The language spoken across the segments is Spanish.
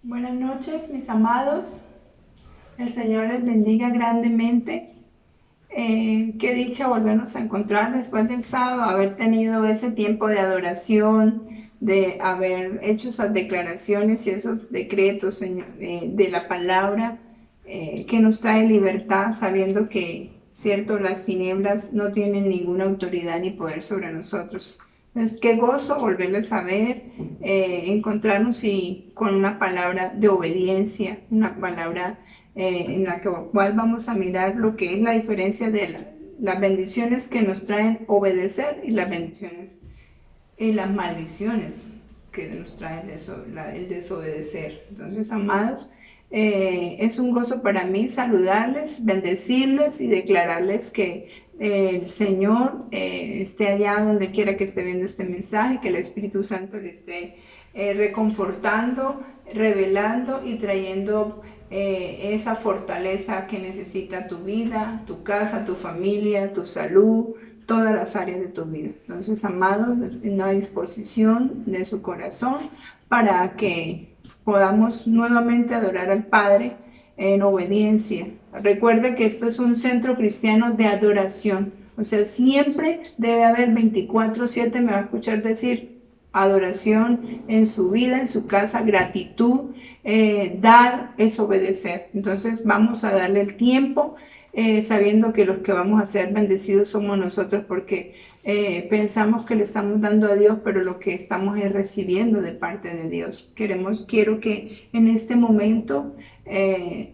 Buenas noches, mis amados. El Señor les bendiga grandemente. Qué dicha volvernos a encontrar después del sábado, haber tenido ese tiempo de adoración, de haber hecho esas declaraciones y esos decretos, Señor, de la palabra que nos trae libertad, sabiendo que, cierto, las tinieblas no tienen ninguna autoridad ni poder sobre nosotros. Entonces, qué gozo volverles a ver, encontrarnos y con una palabra de obediencia, una palabra en la cual vamos a mirar lo que es la diferencia de las bendiciones que nos traen obedecer y las bendiciones y las maldiciones que nos trae el desobedecer. Entonces, amados, es un gozo para mí saludarles, bendecirles y declararles que el Señor esté allá donde quiera que esté viendo este mensaje, que el Espíritu Santo le esté reconfortando, revelando y trayendo esa fortaleza que necesita tu vida, tu casa, tu familia, tu salud, todas las áreas de tu vida. Entonces, amados, en la disposición de su corazón para que podamos nuevamente adorar al Padre en obediencia. Recuerde que esto es un centro cristiano de adoración. O sea, siempre debe haber 24/7, me va a escuchar decir, adoración en su vida, en su casa, gratitud. Dar es obedecer. Entonces vamos a darle el tiempo, sabiendo que los que vamos a ser bendecidos somos nosotros, porque pensamos que le estamos dando a Dios, pero lo que estamos es recibiendo de parte de Dios. Quiero que en este momento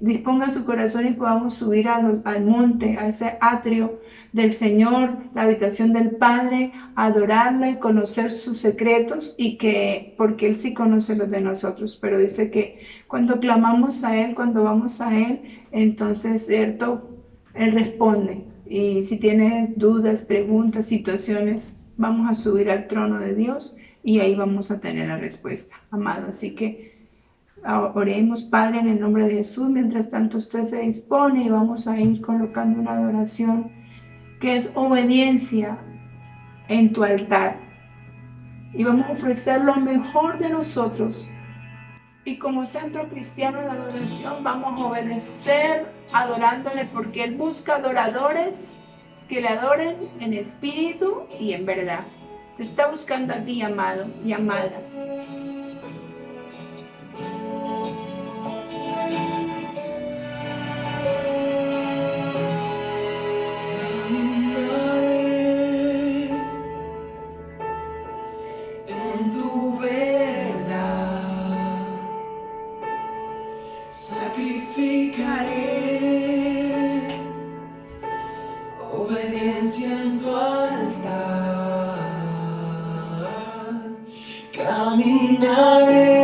disponga su corazón y podamos subir al monte, a ese atrio del Señor, la habitación del Padre, adorarle, conocer sus secretos, y que, porque Él sí conoce los de nosotros, pero dice que cuando clamamos a Él, cuando vamos a Él, entonces, cierto, Él responde. Y si tienes dudas, preguntas, situaciones, vamos a subir al trono de Dios y ahí vamos a tener la respuesta, amado. Así que oremos, Padre, en el nombre de Jesús. Mientras tanto usted se dispone y vamos a ir colocando una adoración que es obediencia en tu altar. Y vamos a ofrecer lo mejor de nosotros. Y como centro cristiano de adoración vamos a obedecer adorándole, porque Él busca adoradores que le adoren en espíritu y en verdad. Te está buscando a ti, amado y amada. En tu verdad sacrificaré obediencia en tu altar. Caminaré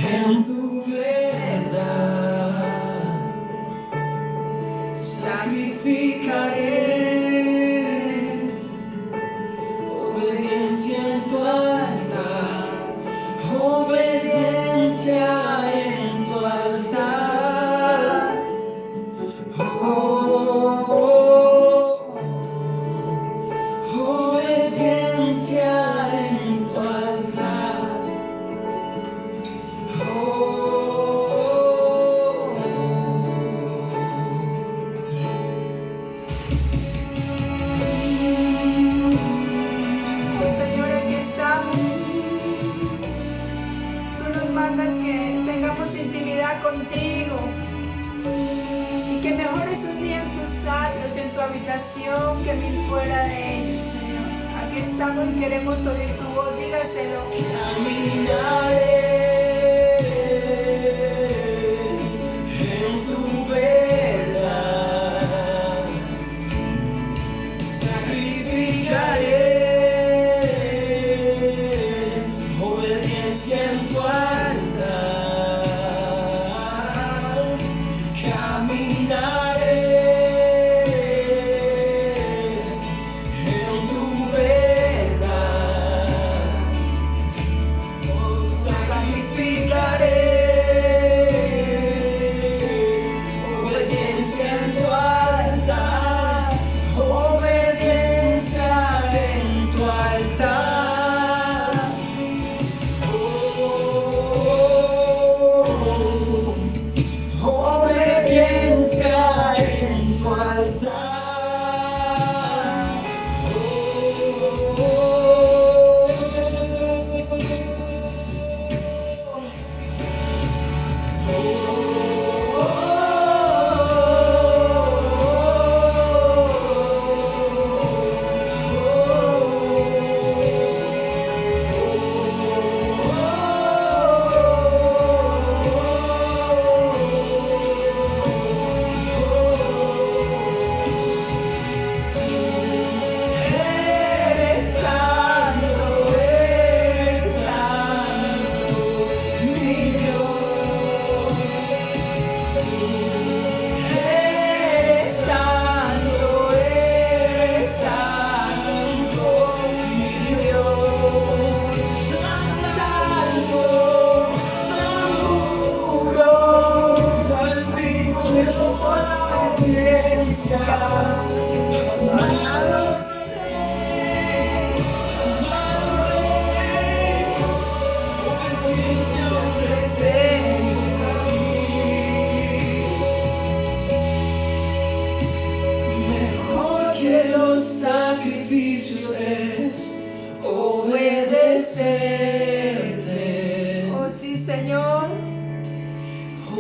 en tu verdad, sacrificaré obediencia en tu altar, obediencia en tu altar. Obediencia en tu altar. Señor, aquí estamos. Tú nos mandas que tengamos intimidad contigo y que mejores un día en tus atrios, en tu habitación, que 1000 fuera de ellos, Señor. Aquí estamos y queremos oír tu voz. Dígaselo. Caminaré en tu verdad, sacrificaré obediencia en tu altar. Caminaré en tu verdad,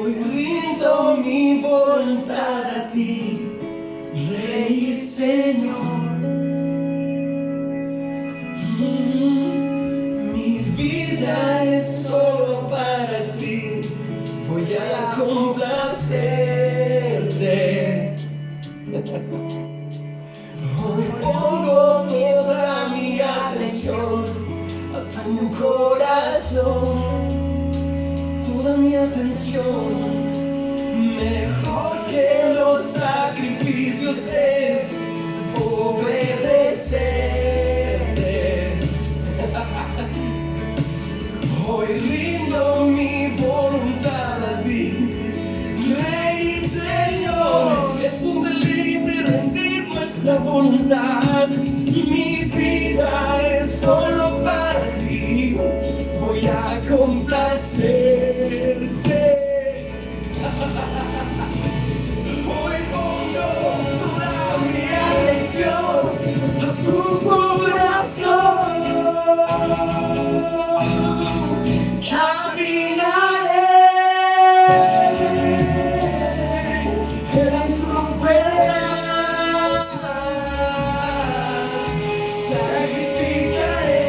Hoy rindo mi voluntad a ti, Rey y Señor. Mi vida es solo para ti, voy a complacerte. Hoy pongo toda mi atención a tu corazón, toda mi atención. Mejor que los sacrificios es obedecerte. Hoy rindo mi voluntad a ti, Rey y Señor. Es un deleite rendir nuestra voluntad. Mi vida es solo para ti, voy a complacerte. Hoy pongo toda mi atención a tu corazón. Caminaré en tu verdad, sacrificaré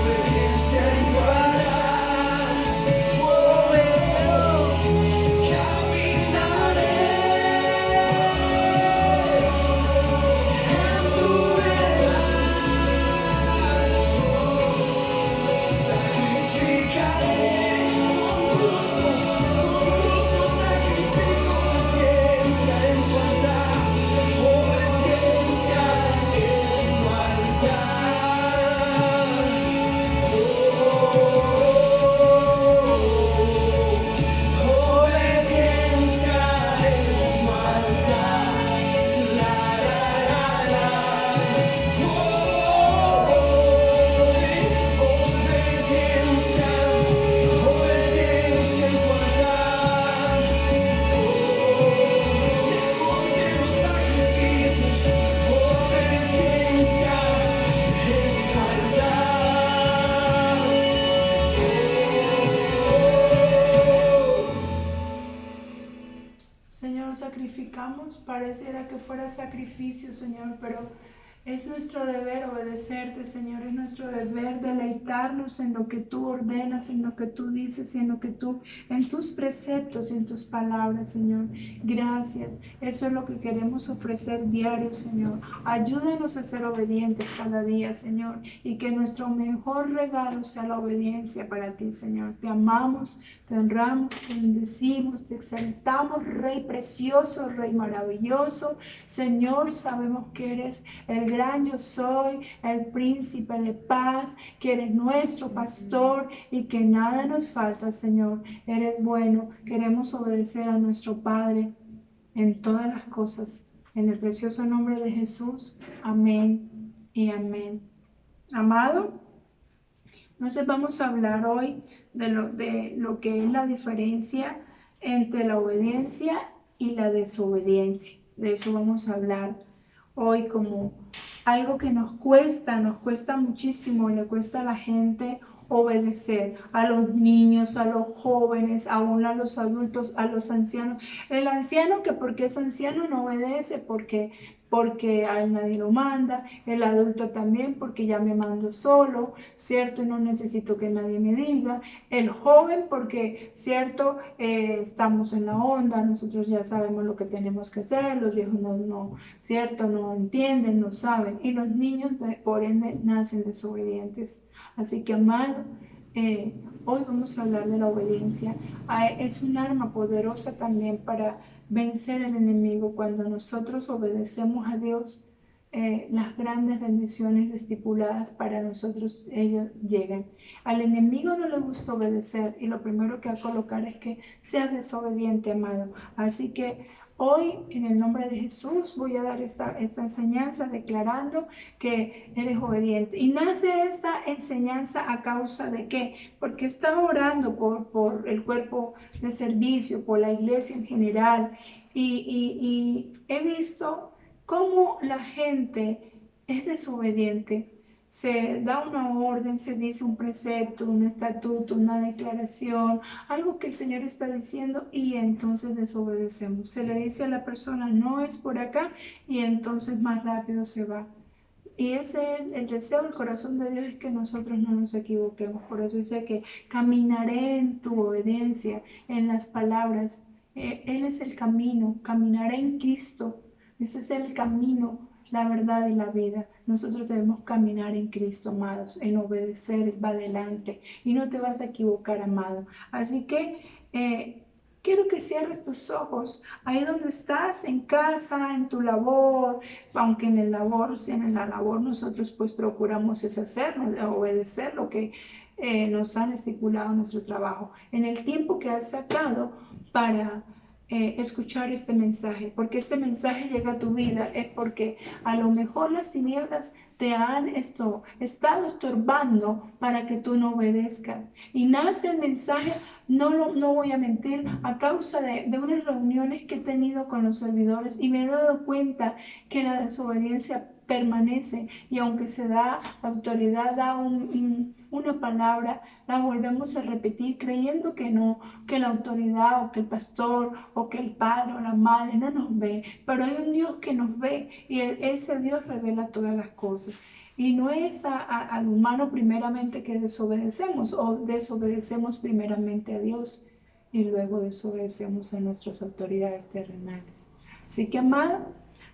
obediencia en tu altar. Caminaré en tu Señor, sacrificamos, pareciera que fuera sacrificio, Señor, pero es nuestro deber obedecerte, Señor, es nuestro deber deleitarnos en lo que tú ordenas, en lo que tú dices y en tus preceptos y en tus palabras, Señor. Gracias, eso es lo que queremos ofrecer diario, Señor. Ayúdanos a ser obedientes cada día, Señor, y que nuestro mejor regalo sea la obediencia para ti, Señor. Te amamos, te honramos, te bendecimos, te exaltamos, Rey precioso, Rey maravilloso. Señor, sabemos que eres el gran yo soy, el príncipe de paz, que eres nuestro pastor y que nada nos falta, Señor. Eres bueno, queremos obedecer a nuestro Padre en todas las cosas. En el precioso nombre de Jesús, amén y amén. Amado, entonces vamos a hablar hoy de lo que es la diferencia entre la obediencia y la desobediencia. De eso vamos a hablar hoy como algo que nos cuesta muchísimo, le cuesta a la gente obedecer, a los niños, a los jóvenes, aún a los adultos, a los ancianos. El anciano que porque es anciano no obedece porque a él nadie lo manda, el adulto también porque ya me mando solo, ¿cierto? Y no necesito que nadie me diga, el joven porque, ¿cierto? Estamos en la onda, nosotros ya sabemos lo que tenemos que hacer, los viejos ¿cierto? No entienden, no saben, y los niños por ende nacen desobedientes. Así que, amado, hoy vamos a hablar de la obediencia. Es un arma poderosa también para vencer al enemigo. Cuando nosotros obedecemos a Dios, las grandes bendiciones estipuladas para nosotros, ellos llegan. Al enemigo no le gusta obedecer y lo primero que va a colocar es que seas desobediente, amado. Así que hoy, en el nombre de Jesús, voy a dar esta enseñanza declarando que eres obediente. Y nace esta enseñanza a causa de ¿qué? Porque estaba orando por el cuerpo de servicio, por la iglesia en general, y he visto cómo la gente es desobediente. se da una orden, se dice un precepto, un estatuto, una declaración, algo que el Señor está diciendo y entonces desobedecemos. Se le dice a la persona, no es por acá y entonces más rápido se va. Y ese es el deseo del corazón de Dios, es que nosotros no nos equivoquemos. Por eso dice que caminaré en tu obediencia, en las palabras. Él es el camino, caminaré en Cristo. Ese es el camino, la verdad y la vida. Nosotros debemos caminar en Cristo, amados, en obedecer, va adelante. Y no te vas a equivocar, amado. Así que quiero que cierres tus ojos ahí donde estás, en casa, en tu labor, aunque en la labor nosotros pues procuramos es hacernos, obedecer lo que nos han estipulado en nuestro trabajo. En el tiempo que has sacado para escuchar este mensaje, porque este mensaje llega a tu vida, es porque a lo mejor las tinieblas te han estado estorbando para que tú no obedezcas. Y nace el mensaje, no voy a mentir, a causa de unas reuniones que he tenido con los servidores y me he dado cuenta que la desobediencia permanece y aunque se da, la autoridad da una palabra, la volvemos a repetir creyendo que no, que la autoridad o que el pastor o que el padre o la madre no nos ve, pero hay un Dios que nos ve y ese Dios revela todas las cosas. Y no es al humano primeramente que desobedecemos o desobedecemos primeramente a Dios y luego desobedecemos a nuestras autoridades terrenales. Así que, amado,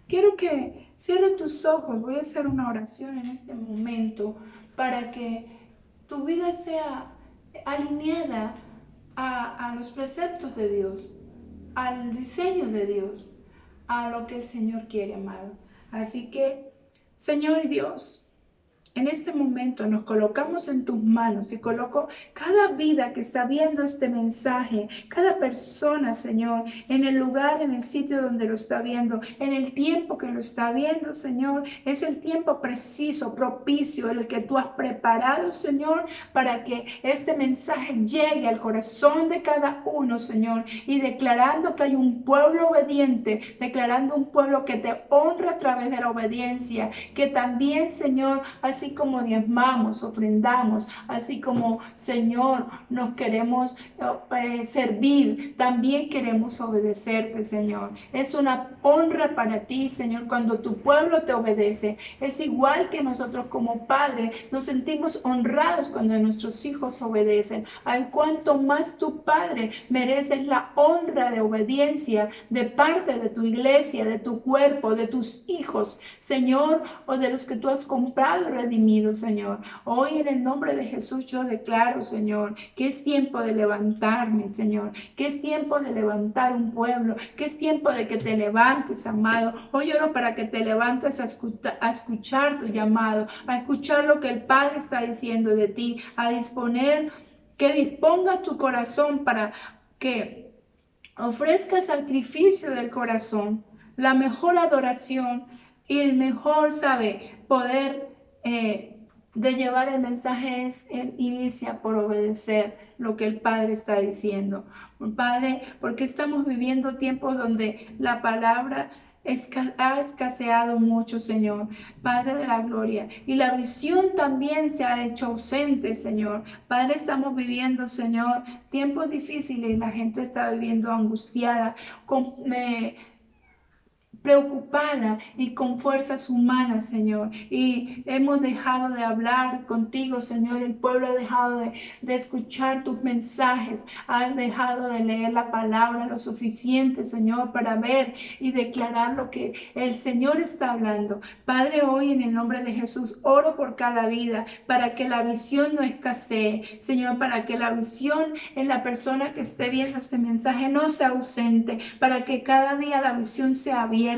quiero que cierres tus ojos. Voy a hacer una oración en este momento para que tu vida sea alineada a los preceptos de Dios, al diseño de Dios, a lo que el Señor quiere, amado. Así que, Señor y Dios, en este momento nos colocamos en tus manos y coloco cada vida que está viendo este mensaje, cada persona, Señor, en el lugar, en el sitio donde lo está viendo, en el tiempo que lo está viendo, Señor. Es el tiempo preciso, propicio, el que tú has preparado, Señor, para que este mensaje llegue al corazón de cada uno, Señor, y declarando que hay un pueblo obediente, declarando un pueblo que te honra a través de la obediencia, que también, Señor, así como diezmamos, ofrendamos, así como, Señor, nos queremos servir, también queremos obedecerte, Señor. Es una honra para ti, Señor, cuando tu pueblo te obedece. Es igual que nosotros como padres nos sentimos honrados cuando nuestros hijos obedecen. Ay, cuánto más tu Padre mereces la honra de obediencia de parte de tu iglesia, de tu cuerpo, de tus hijos, Señor, o de los que tú has comprado y redimido, Señor. Hoy en el nombre de Jesús yo declaro, Señor, que es tiempo de levantarme, Señor, que es tiempo de levantar un pueblo, que es tiempo de que te levantes, amado. Hoy oro para que te levantes a escuchar tu llamado, a escuchar lo que el Padre está diciendo de ti, a disponer, que dispongas tu corazón para que ofrezcas sacrificio del corazón, la mejor adoración y el mejor, poder de llevar el mensaje es, inicia por obedecer lo que el Padre está diciendo. Padre, porque estamos viviendo tiempos donde la palabra ha escaseado mucho, Señor, Padre de la gloria, y la visión también se ha hecho ausente, Señor. Padre, estamos viviendo, Señor, tiempos difíciles, la gente está viviendo angustiada, preocupada y con fuerzas humanas, Señor. Y hemos dejado de hablar contigo, Señor. El pueblo ha dejado de escuchar tus mensajes. Ha dejado de leer la palabra lo suficiente, Señor, para ver y declarar lo que el Señor está hablando. Padre, hoy en el nombre de Jesús, oro por cada vida para que la visión no escasee, Señor, para que la visión en la persona que esté viendo este mensaje no sea ausente, para que cada día la visión sea abierta,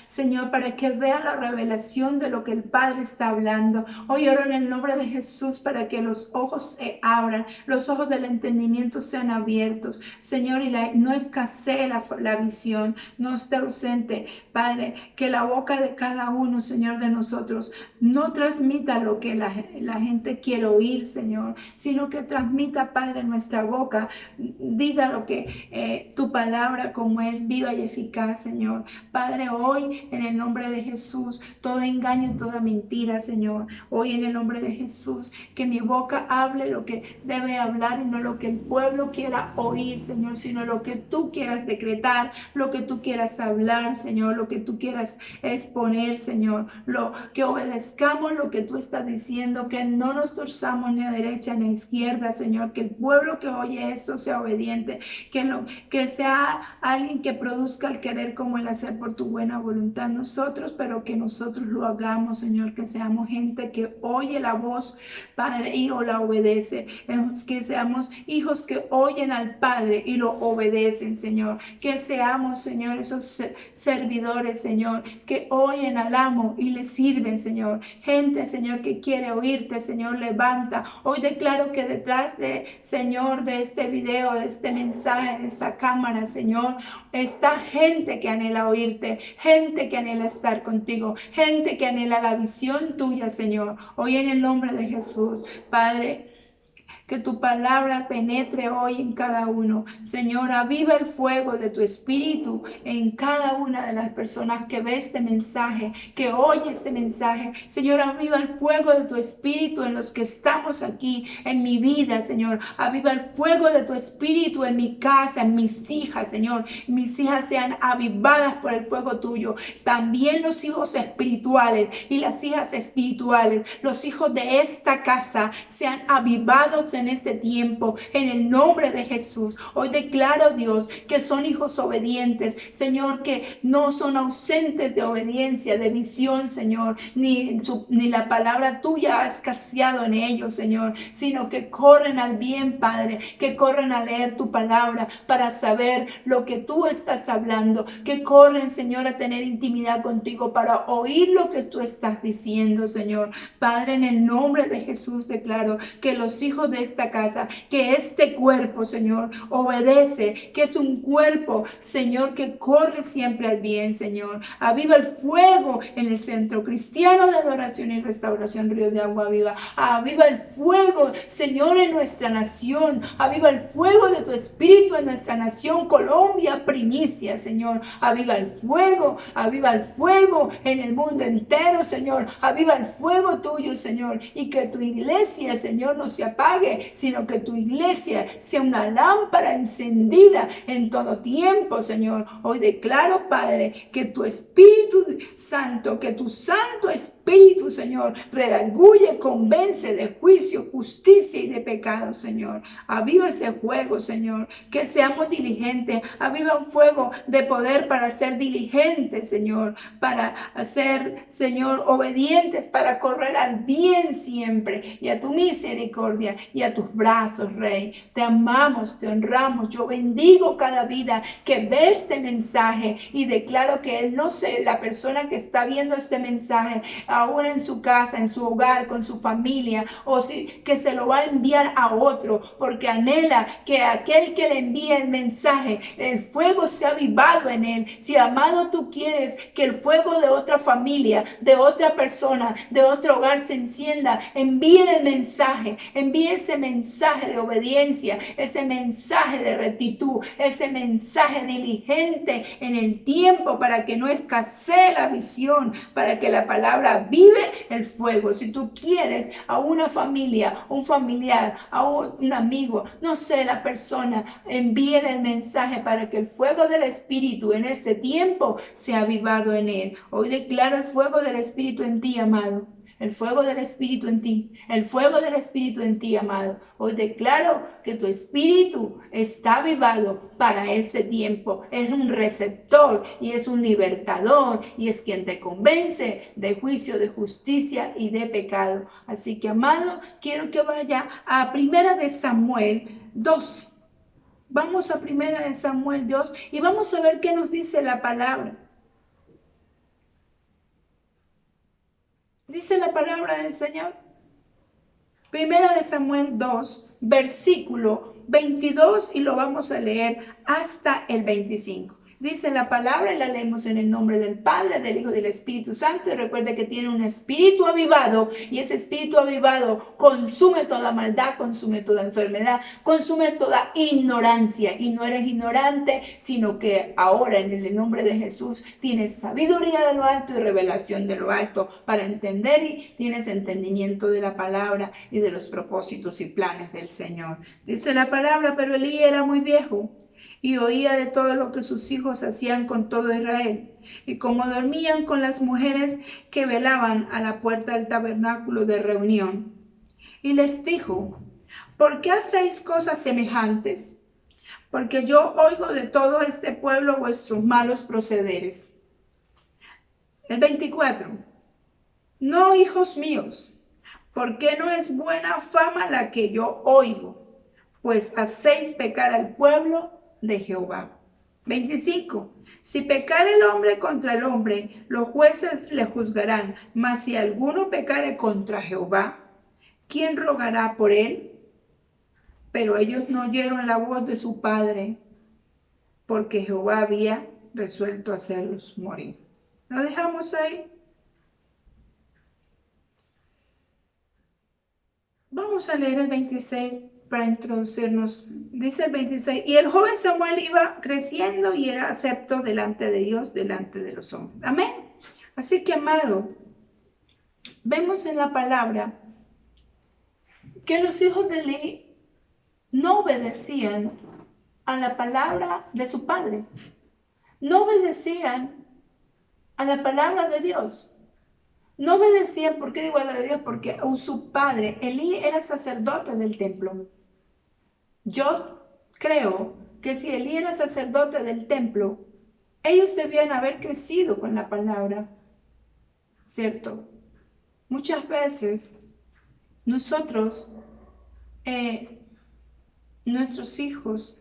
Señor, para que vea la revelación de lo que el Padre está hablando. Hoy oro en el nombre de Jesús para que los ojos se abran, los ojos del entendimiento sean abiertos, Señor, y no escasee la visión, no esté ausente, Padre, que la boca de cada uno, Señor, de nosotros no transmita lo que la gente quiere oír, Señor, sino que transmita, Padre, nuestra boca, diga lo que tu palabra como es viva y eficaz, Señor. Padre, Padre, hoy en el nombre de Jesús, todo engaño y toda mentira, Señor. Hoy en el nombre de Jesús, que mi boca hable lo que debe hablar y no lo que el pueblo quiera oír, Señor, sino lo que tú quieras decretar, lo que tú quieras hablar, Señor, lo que tú quieras exponer, Señor. Que obedezcamos lo que tú estás diciendo, que no nos torzamos ni a derecha ni a izquierda, Señor. Que el pueblo que oye esto sea obediente, que sea alguien que produzca el querer como el hacer por tu buena voluntad nosotros, pero que nosotros lo hagamos, Señor, que seamos gente que oye la voz, Padre, y o la obedece, que seamos hijos que oyen al Padre y lo obedecen, Señor, que seamos, Señor, esos servidores, Señor, que oyen al amo y le sirven, Señor, gente, Señor, que quiere oírte, Señor, levanta. Hoy declaro que detrás de, Señor, de este video, de este mensaje, de esta cámara, Señor, está gente que anhela oírte, gente que anhela estar contigo, gente que anhela la visión tuya, Señor. Hoy en el nombre de Jesús, Padre, que tu palabra penetre hoy en cada uno. Señor, aviva el fuego de tu espíritu en cada una de las personas que ve este mensaje, que oye este mensaje. Señor, aviva el fuego de tu espíritu en los que estamos aquí, en mi vida, Señor. Aviva el fuego de tu espíritu en mi casa, en mis hijas, Señor. Mis hijas sean avivadas por el fuego tuyo. También los hijos espirituales y las hijas espirituales, los hijos de esta casa, sean avivados en este tiempo, en el nombre de Jesús. Hoy declaro, Dios, que son hijos obedientes, Señor, que no son ausentes de obediencia, de visión, Señor, ni la palabra tuya ha escaseado en ellos, Señor, sino que corren al bien, Padre, que corren a leer tu palabra para saber lo que tú estás hablando, que corren, Señor, a tener intimidad contigo para oír lo que tú estás diciendo, Señor. Padre, en el nombre de Jesús declaro que los hijos de esta casa, que este cuerpo, Señor, obedece, que es un cuerpo, Señor, que corre siempre al bien, Señor. Aviva el fuego en el Centro Cristiano de Adoración y Restauración Río de Agua Viva. Aviva el fuego, Señor, en nuestra nación. Aviva el fuego de tu espíritu en nuestra nación, Colombia, primicia, Señor. Aviva el fuego en el mundo entero, Señor. Aviva el fuego tuyo, Señor, y que tu iglesia, Señor, no se apague, sino que tu iglesia sea una lámpara encendida en todo tiempo, Señor. Hoy declaro, Padre, que tu Espíritu Santo, que tu Santo Espíritu, Señor, redarguye, convence de juicio, justicia y de pecado, Señor. Aviva ese fuego, Señor, que seamos diligentes. Aviva un fuego de poder para ser diligentes, Señor, para ser, Señor, obedientes, para correr al bien siempre y a tu misericordia y a tus brazos, Rey. Te amamos, te honramos. Yo bendigo cada vida que ve este mensaje y declaro que él no sé, la persona que está viendo este mensaje, aún en su casa, en su hogar, con su familia, o si, que se lo va a enviar a otro, porque anhela que aquel que le envíe el mensaje, el fuego sea avivado en él. Si, amado, tú quieres que el fuego de otra familia, de otra persona, de otro hogar se encienda, envíe el mensaje, envíe ese mensaje de obediencia, ese mensaje de rectitud, ese mensaje diligente en el tiempo para que no escasee la visión, para que la palabra vive el fuego. Si tú quieres a una familia, un familiar, a un amigo, no sé, la persona, envíe el mensaje para que el fuego del Espíritu en este tiempo sea avivado en él. Hoy declaro el fuego del Espíritu en ti, amado. El fuego del Espíritu en ti, el fuego del Espíritu en ti, amado. Hoy declaro que tu espíritu está avivado para este tiempo. Es un receptor y es un libertador y es quien te convence de juicio, de justicia y de pecado. Así que, amado, quiero que vaya a 1 de Samuel 2. Vamos a 1 de Samuel 2 y vamos a ver qué nos dice la palabra. Dice la palabra del Señor. 1 de Samuel 2, versículo 22, y lo vamos a leer hasta el 25. Dice la palabra y la leemos en el nombre del Padre, del Hijo y del Espíritu Santo. Y recuerda que tiene un espíritu avivado y ese espíritu avivado consume toda maldad, consume toda enfermedad, consume toda ignorancia. Y no eres ignorante, sino que ahora en el nombre de Jesús tienes sabiduría de lo alto y revelación de lo alto para entender y tienes entendimiento de la palabra y de los propósitos y planes del Señor. Dice la palabra, pero Elí era muy viejo y oía de todo lo que sus hijos hacían con todo Israel. Y como dormían con las mujeres que velaban a la puerta del tabernáculo de reunión. Y les dijo, ¿por qué hacéis cosas semejantes? Porque yo oigo de todo este pueblo vuestros malos procederes. El 24. No, hijos míos, porque no es buena fama la que yo oigo, pues hacéis pecar al pueblo de Jehová. 25. Si pecare el hombre contra el hombre, los jueces le juzgarán, mas si alguno pecare contra Jehová, ¿quién rogará por él? Pero ellos no oyeron la voz de su padre, porque Jehová había resuelto hacerlos morir. ¿Lo dejamos ahí? Vamos a leer el 26 para introducirnos. Dice el 26, y el joven Samuel iba creciendo y era acepto delante de Dios, delante de los hombres. Amén. Así que, amado, vemos en la palabra que los hijos de Elí no obedecían a la palabra de su padre. No obedecían a la palabra de Dios. No obedecían, ¿por qué digo a la de Dios? Porque su padre, Elí, era sacerdote del templo. Yo creo que si Elí era sacerdote del templo, ellos debían haber crecido con la palabra, ¿cierto? Muchas veces nosotros, nuestros hijos,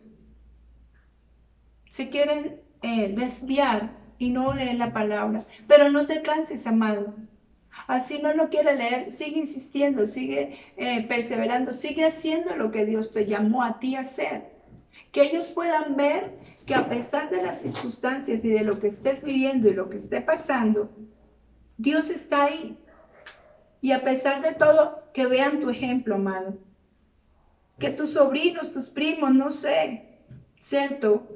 se quieren desviar y no leen la palabra, pero no te canses, amado. Así no lo quiere leer, sigue insistiendo, sigue perseverando, sigue haciendo lo que Dios te llamó a ti a hacer. Que ellos puedan ver que a pesar de las circunstancias y de lo que estés viviendo y lo que esté pasando, Dios está ahí. Y a pesar de todo, que vean tu ejemplo, amado. Que tus sobrinos, tus primos, no sé, ¿cierto?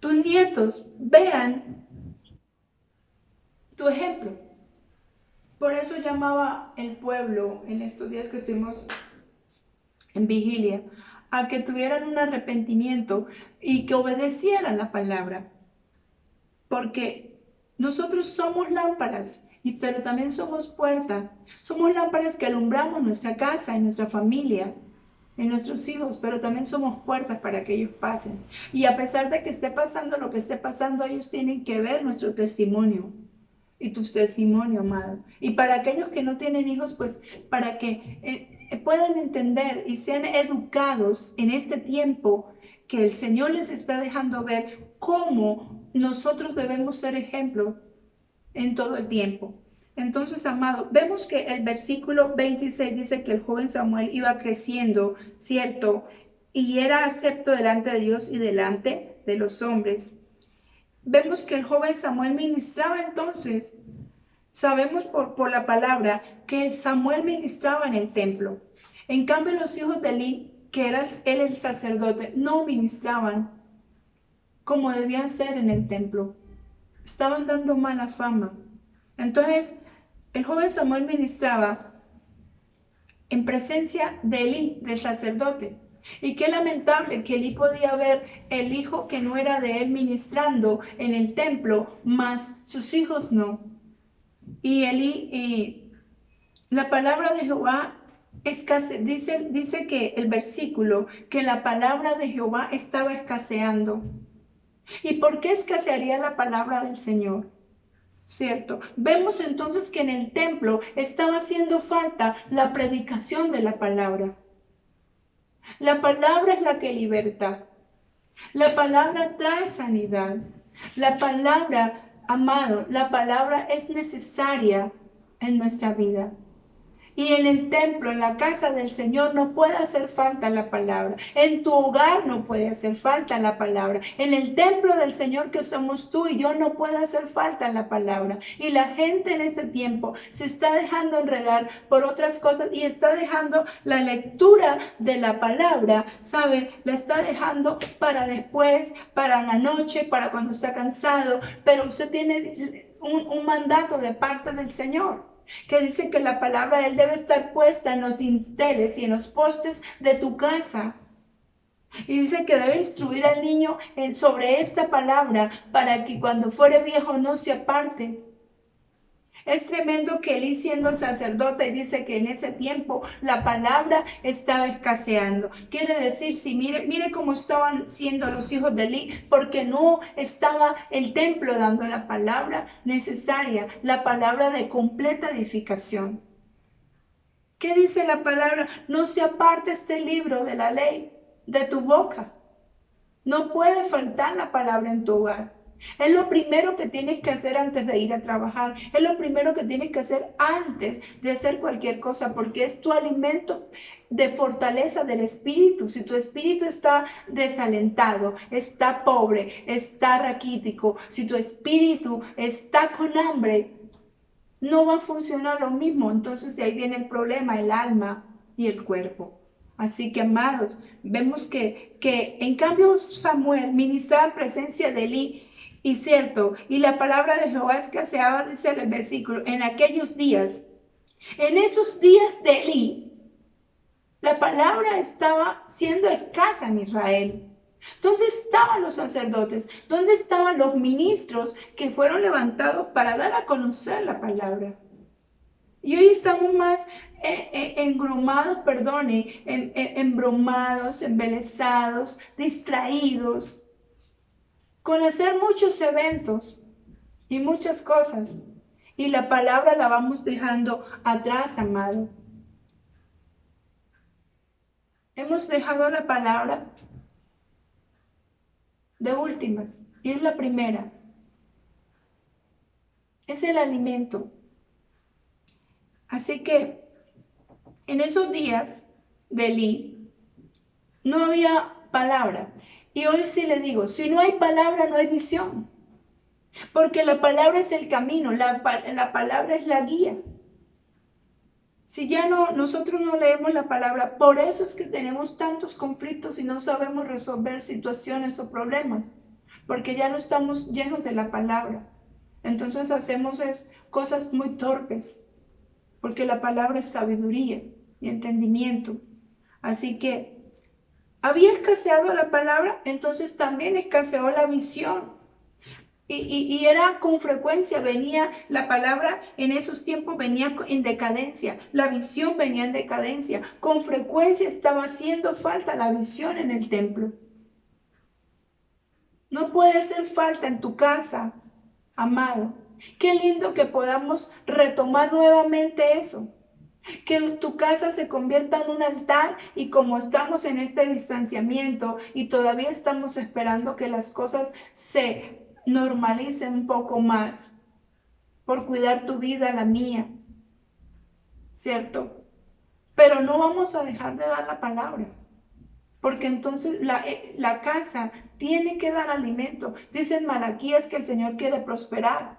Tus nietos vean tu ejemplo. Por eso llamaba el pueblo en estos días que estuvimos en vigilia, a que tuvieran un arrepentimiento y que obedecieran la palabra. Porque nosotros somos lámparas, pero también somos puerta. Somos lámparas que alumbramos nuestra casa, en nuestra familia, en nuestros hijos, pero también somos puertas para que ellos pasen. Y a pesar de que esté pasando lo que esté pasando, ellos tienen que ver nuestro testimonio. Y tu testimonio, amado. Y para aquellos que no tienen hijos, pues para que puedan entender y sean educados en este tiempo que el Señor les está dejando ver cómo nosotros debemos ser ejemplo en todo el tiempo. Entonces, amado, vemos que el versículo 26 dice que el joven Samuel iba creciendo, ¿cierto? Y era acepto delante de Dios y delante de los hombres. Vemos que el joven Samuel ministraba entonces. Sabemos por la palabra que Samuel ministraba en el templo. En cambio, los hijos de Elí, que era él el sacerdote, no ministraban como debían ser en el templo. Estaban dando mala fama. Entonces, el joven Samuel ministraba en presencia de Elí, del sacerdote. Y qué lamentable que Elí podía ver el hijo que no era de él ministrando en el templo, mas sus hijos no. Y Elí, la palabra de Jehová dice que el versículo, que la palabra de Jehová estaba escaseando. ¿Y por qué escasearía la palabra del Señor? ¿Cierto? Vemos entonces que en el templo estaba haciendo falta la predicación de la palabra. La palabra es la que liberta. La palabra trae sanidad. La palabra, amado, la palabra es necesaria en nuestra vida. Y en el templo, en la casa del Señor, no puede hacer falta la palabra. En tu hogar no puede hacer falta la palabra. En el templo del Señor que somos tú y yo no puede hacer falta la palabra. Y la gente en este tiempo se está dejando enredar por otras cosas y está dejando la lectura de la palabra, ¿sabe? La está dejando para después, para la noche, para cuando está cansado. Pero usted tiene un mandato de parte del Señor, que dice que la palabra de Él debe estar puesta en los dinteles y en los postes de tu casa. Y dice que debe instruir al niño sobre esta palabra para que cuando fuere viejo no se aparte. Es tremendo que Elí, siendo el sacerdote, dice que en ese tiempo la palabra estaba escaseando. Quiere decir, si mire cómo estaban siendo los hijos de Elí, porque no estaba el templo dando la palabra necesaria, la palabra de completa edificación. ¿Qué dice la palabra? No se aparte este libro de la ley de tu boca. No puede faltar la palabra en tu hogar. Es lo primero que tienes que hacer antes de ir a trabajar. Es lo primero que tienes que hacer antes de hacer cualquier cosa, porque es tu alimento de fortaleza del espíritu. Si tu espíritu está desalentado, está pobre, está raquítico, si tu espíritu está con hambre, no va a funcionar lo mismo. Entonces de ahí viene el problema, el alma y el cuerpo. Así que, amados, vemos que en cambio Samuel ministraba en presencia de Elí, y cierto, y la palabra de Jehová escaseaba, dice el versículo, en aquellos días. En esos días de Elí, la palabra estaba siendo escasa en Israel. ¿Dónde estaban los sacerdotes? ¿Dónde estaban los ministros que fueron levantados para dar a conocer la palabra? Y hoy estamos más embromados, embelesados, distraídos, con hacer muchos eventos y muchas cosas. Y la palabra la vamos dejando atrás, amado. Hemos dejado la palabra de últimas. Y es la primera. Es el alimento. Así que en esos días de Elí no había palabra. Y hoy sí le digo, si no hay palabra, no hay visión. Porque la palabra es el camino, la palabra es la guía. Si ya nosotros no leemos la palabra, por eso es que tenemos tantos conflictos y no sabemos resolver situaciones o problemas. Porque ya no estamos llenos de la palabra. Entonces hacemos cosas muy torpes. Porque la palabra es sabiduría y entendimiento. Así que había escaseado la palabra, entonces también escaseó la visión. Y era con frecuencia, venía la palabra, en esos tiempos venía en decadencia, la visión venía en decadencia. Con frecuencia estaba haciendo falta la visión en el templo. No puede hacer falta en tu casa, amado. Qué lindo que podamos retomar nuevamente eso. Que tu casa se convierta en un altar, y como estamos en este distanciamiento y todavía estamos esperando que las cosas se normalicen un poco más por cuidar tu vida, la mía, ¿cierto? Pero no vamos a dejar de dar la palabra, porque entonces la casa tiene que dar alimento. Dice en Malaquías que el Señor quiere prosperar.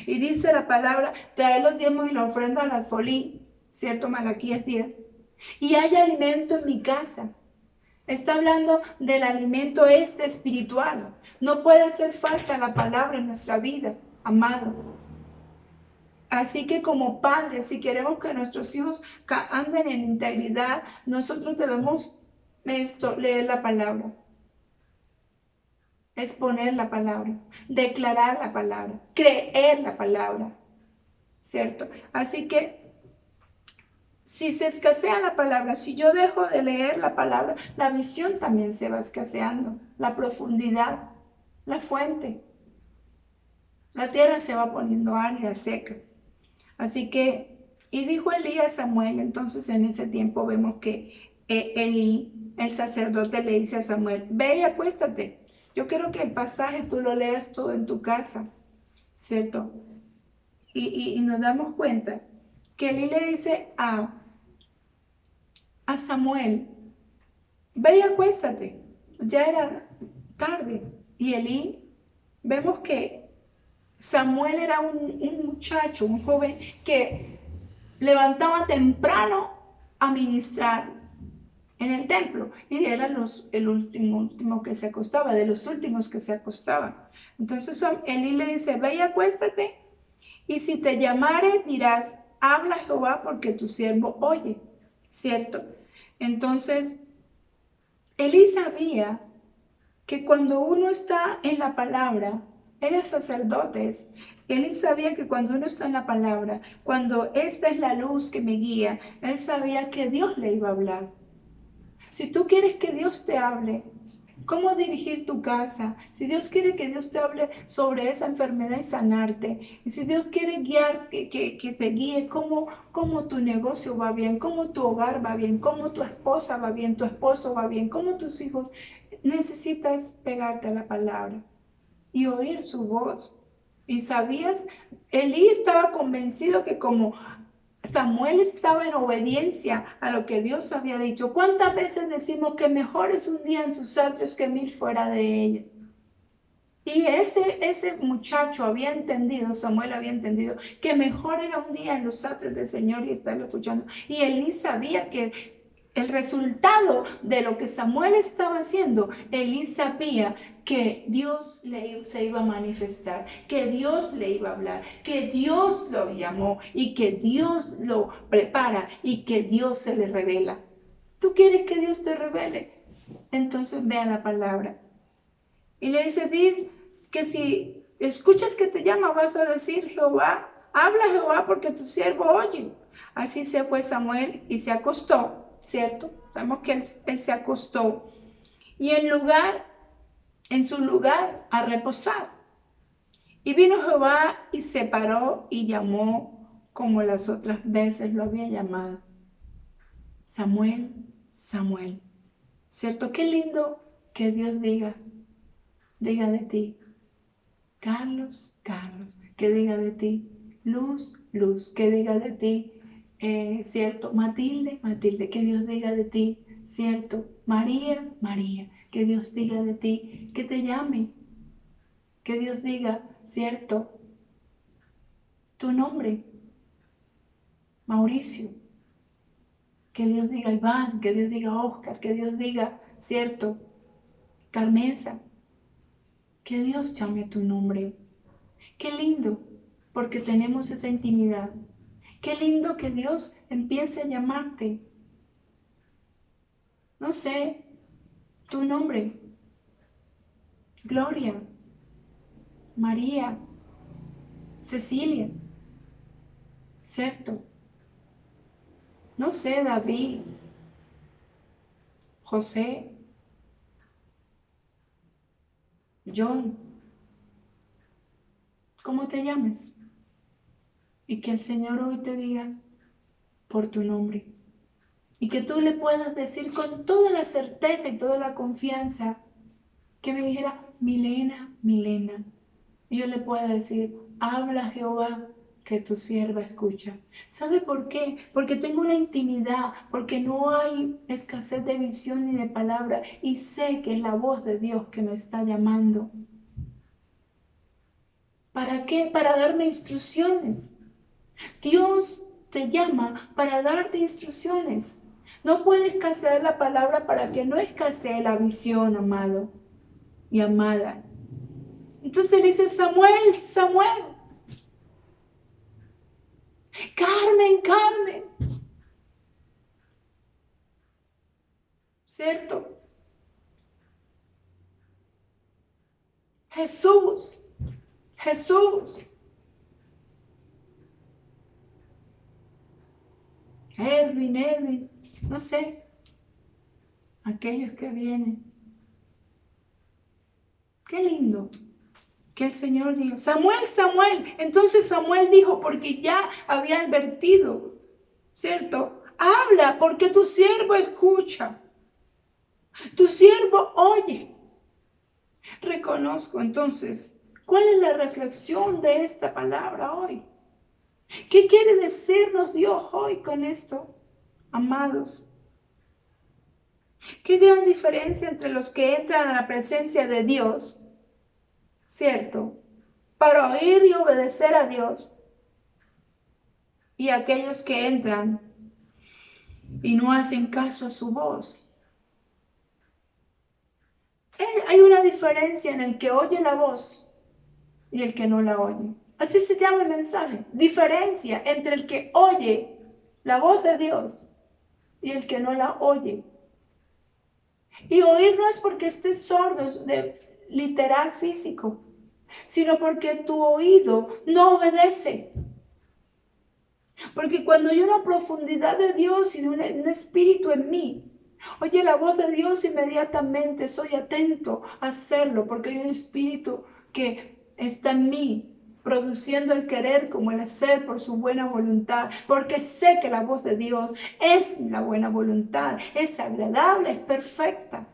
Y dice la palabra, trae los diezmos y la ofrenda al alfolí, ¿cierto? Malaquías 10. Y hay alimento en mi casa. Está hablando del alimento espiritual. No puede hacer falta la palabra en nuestra vida, amado. Así que como padres, si queremos que nuestros hijos anden en integridad, nosotros debemos leer la palabra, exponer la palabra, declarar la palabra, creer la palabra, ¿cierto? Así que si se escasea la palabra, si yo dejo de leer la palabra, la visión también se va escaseando, la profundidad, la fuente. La tierra se va poniendo árida, seca. Así que, y dijo Elí a Samuel, entonces en ese tiempo vemos que Elí, el sacerdote, le dice a Samuel, ve y acuéstate. Yo quiero que el pasaje tú lo leas todo en tu casa, ¿cierto? Y nos damos cuenta que Elí le dice a Samuel, ve y acuéstate. Ya era tarde. Y Elí, vemos que Samuel era un muchacho, un joven que levantaba temprano a ministrar en el templo y era el último que se acostaba, de los últimos que se acostaban. Entonces Elí le dice, ve y acuéstate, y si te llamare dirás, habla Jehová porque tu siervo oye, ¿cierto? Entonces Elí sabía que cuando uno está en la palabra, eres sacerdotes, él sabía que cuando uno está en la palabra, cuando esta es la luz que me guía, él sabía que Dios le iba a hablar. Si tú quieres que Dios te hable, cómo dirigir tu casa, si Dios quiere que Dios te hable sobre esa enfermedad y sanarte, y si Dios quiere guiar, que te guíe cómo tu negocio va bien, cómo tu hogar va bien, cómo tu esposa va bien, tu esposo va bien, cómo tus hijos, necesitas pegarte a la palabra y oír su voz. Y sabías, Elí estaba convencido que como Samuel estaba en obediencia a lo que Dios había dicho. ¿Cuántas veces decimos que mejor es un día en sus atrios que 1000 fuera de ella? Y ese muchacho había entendido, Samuel había entendido, que mejor era un día en los atrios del Señor y estarlo escuchando. Y Elí sabía que el resultado de lo que Samuel estaba haciendo, Elí sabía que Dios se iba a manifestar, que Dios le iba a hablar, que Dios lo llamó y que Dios lo prepara y que Dios se le revela. ¿Tú quieres que Dios te revele? Entonces vea la palabra. Y le dice que si escuchas que te llama, vas a decir Jehová, habla Jehová porque tu siervo oye. Así se fue Samuel y se acostó, ¿cierto? Sabemos que él se acostó y en su lugar a reposar. Y vino Jehová y se paró y llamó como las otras veces lo había llamado. Samuel, Samuel. ¿Cierto? Qué lindo que Dios diga de ti. Carlos, Carlos, que diga de ti. Luz, Luz, que diga de ti. ¿Cierto? Matilde, Matilde, que Dios diga de ti. ¿Cierto? María, María, que Dios diga de ti. Que te llame. Que Dios diga, ¿cierto? Tu nombre. Mauricio. Que Dios diga Iván, que Dios diga Oscar, que Dios diga, ¿cierto? Carmenza. Que Dios llame tu nombre. Qué lindo, porque tenemos esa intimidad. Qué lindo que Dios empiece a llamarte. No sé, tu nombre. Gloria, María, Cecilia, ¿cierto? No sé, David, José, John, ¿cómo te llames? Y que el Señor hoy te diga por tu nombre. Y que tú le puedas decir con toda la certeza y toda la confianza que me dijera, Milena, Milena. Y yo le pueda decir, habla Jehová, que tu sierva escucha. ¿Sabe por qué? Porque tengo una intimidad, porque no hay escasez de visión ni de palabra y sé que es la voz de Dios que me está llamando. ¿Para qué? Para darme instrucciones. Dios te llama para darte instrucciones. No puede escasear la palabra para que no escasee la visión, amado y amada. Entonces le dice, Samuel, Samuel. Carmen, Carmen. ¿Cierto? Jesús, Jesús. Edwin, no sé. Aquellos que vienen. Qué lindo que el Señor diga, Samuel, Samuel. Entonces Samuel dijo, porque ya había advertido, ¿cierto? Habla, porque tu siervo escucha. Tu siervo oye. Reconozco entonces, ¿cuál es la reflexión de esta palabra hoy? ¿Qué quiere decirnos Dios hoy con esto, amados? Qué gran diferencia entre los que entran a la presencia de Dios, ¿cierto? Para oír y obedecer a Dios, y aquellos que entran y no hacen caso a su voz. Hay una diferencia en el que oye la voz y el que no la oye. Así se llama el mensaje. Diferencia entre el que oye la voz de Dios y el que no la oye. Y oír no es porque estés sordo, de literal físico, sino porque tu oído no obedece. Porque cuando hay una profundidad de Dios y un espíritu en mí, oye la voz de Dios, inmediatamente soy atento a hacerlo, porque hay un espíritu que está en mí, produciendo el querer como el hacer por su buena voluntad, porque sé que la voz de Dios es la buena voluntad, es agradable, es perfecta,